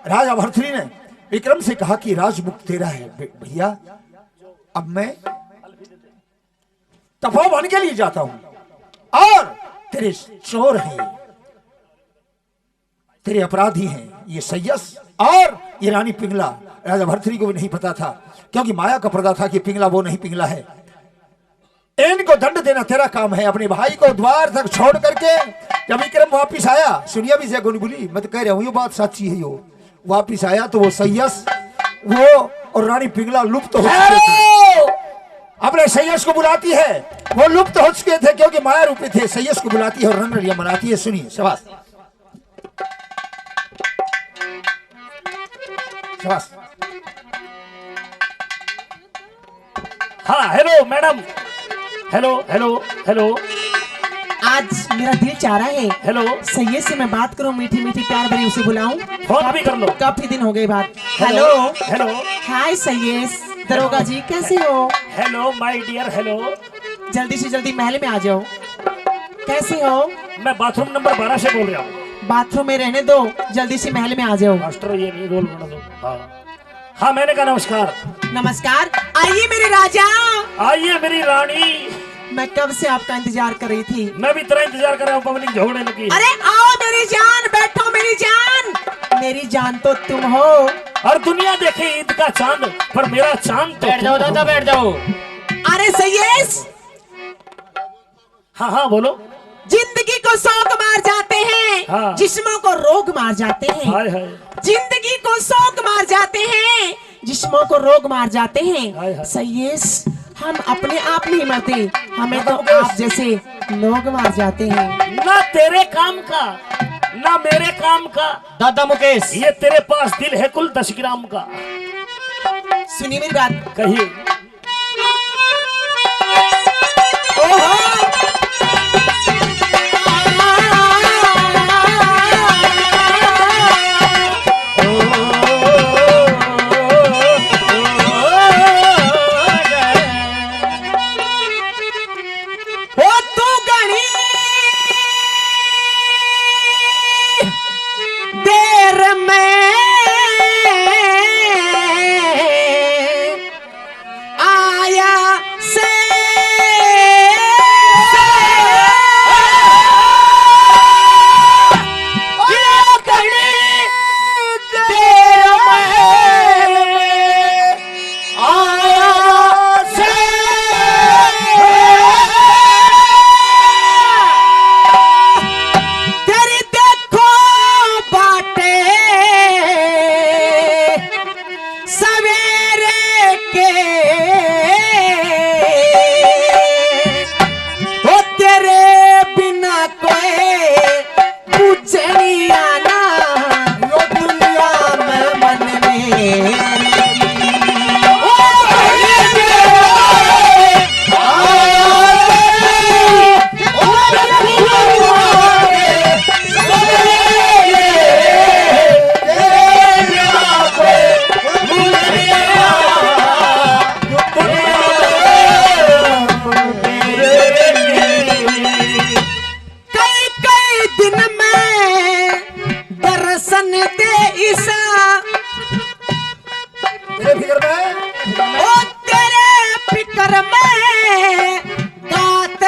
राजा भर्तृहरि ने विक्रम से कहा कि राजमुक्त तेरा है भैया, अब मैं तपोवन के लिए जाता हूं और तेरे चोर हैं, तेरे अपराधी हैं ये सय्यस और ये रानी पिंगला। राजा भर्तृहरि को भी नहीं पता था, क्योंकि माया का पर्दा था कि पिंगला वो नहीं पिंगला है। इनको दंड देना तेरा काम है। अपने भाई को द्वार तक छोड़ करके जब विक्रम वापिस आया, सुनिया भी जय गुनगुली, मैं तो कह रहा हूं ये बात सच्ची है। यो वापिस आया तो वो सय्यस वो और रानी पिंगला लुप्त हो चुके थे। अपने सय्यस को बुलाती है, वो लुप्त हो चुके थे क्योंकि माया रूपी थे। सय्यस को बुलाती है और रंगलिया मनाती है। सुनिए, शाबाश शाबाश। हाँ hello madam, hello hello hello आज मेरा दिल चाह रहा है हेलो, सैयद से मैं बात करूं, मीठी मीठी प्यार भरी उसे बुलाऊं। फोन भी कर लो। काफी दिन हो गए बात। Hello hello hello hi Syed, दरोगा जी कैसे हो? Hello my dear hello. जल्दी से जल्दी महल में आ जाओ। कैसे हो? मैं बाथरूम नंबर 12 से बोल रहा हूँ। बाथरूम में रहने दो, जल्दी से महल में आ जाओ। मास्टर ये नहीं रोल बना दो। हाँ हाँ मैंने कहा नमस्कार। नमस्कार, आइए मेरे राजा। आइए मेरी रानी। मैं कब से आपका इंतजार कर रही थी। मैं भी तेरा इंतजार कर रहा हूँ, पब्लिक झगड़ने लगी। अरे आओ मेरी जान, बैठो मेरी जान। मेरी जान तो तुम हो। और दुनिया देखे ईद का चांद, पर मेरा चांद तो बैठ जाओ तुम हो। दादा, बैठ जाओ। अरे सैयद, हाँ हाँ बोलो। जिंदगी को शौक मार जाते हैं, हाँ। जिस्मों को रोग मार जाते हैं। हाय हाय जिंदगी को शौक मार जाते हैं, जिस्मों को रोग मार जाते हाय हैं। हाय। सैयद, हम अपने आप नहीं मरते, हमें तो आप जैसे लोग मार जाते हैं। ना तेरे काम का ना मेरे काम का, दादा मुकेश, ये तेरे पास दिल है कुल 10 ग्राम का। सुनिए मेरी बात। कहिए।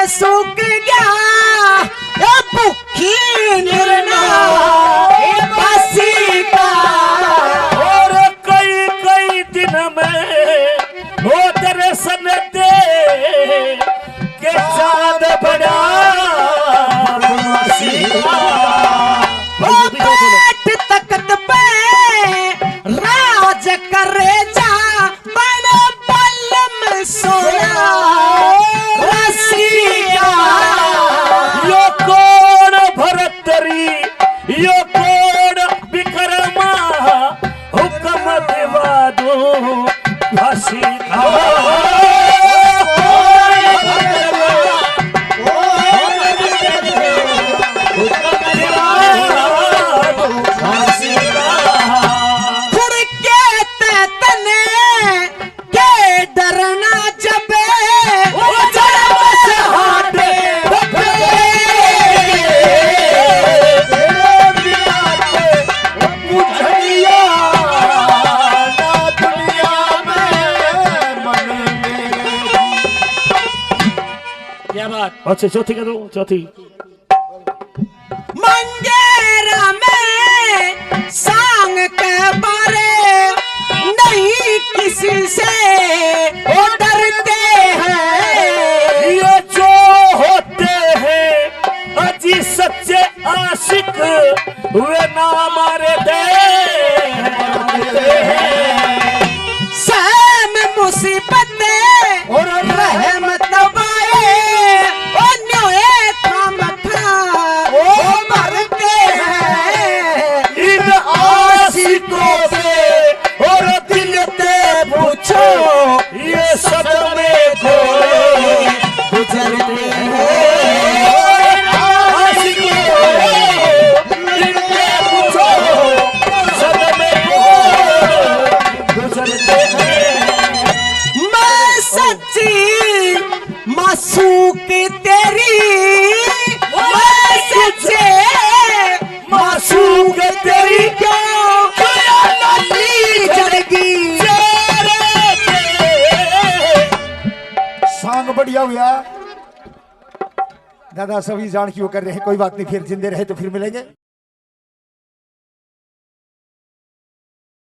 सूख गया भूखी निर्णा बसी का। और कई कई दिन में वो तेरे सन दे के चाँद बड़ा बैठ तख्त पे राज करे जा बड़ बल्लम सोया रसिया। यो कौन भरतरी यो कौन विक्रमा हुक्म दिवा दो फांसी का। अच्छा चौथी का दो चौथी। मंगेरा में सांग के बारे नहीं किसी से वो डरते हैं। ये जो होते हैं अजी सच्चे आशिक वे ना मारे दे सहम मुसीबतें और रहमत ये सदमे क्या हुआ? दादा सभी जान की वो कर रहे हैं, कोई बात नहीं, फिर जिंदे रहे तो फिर मिलेंगे।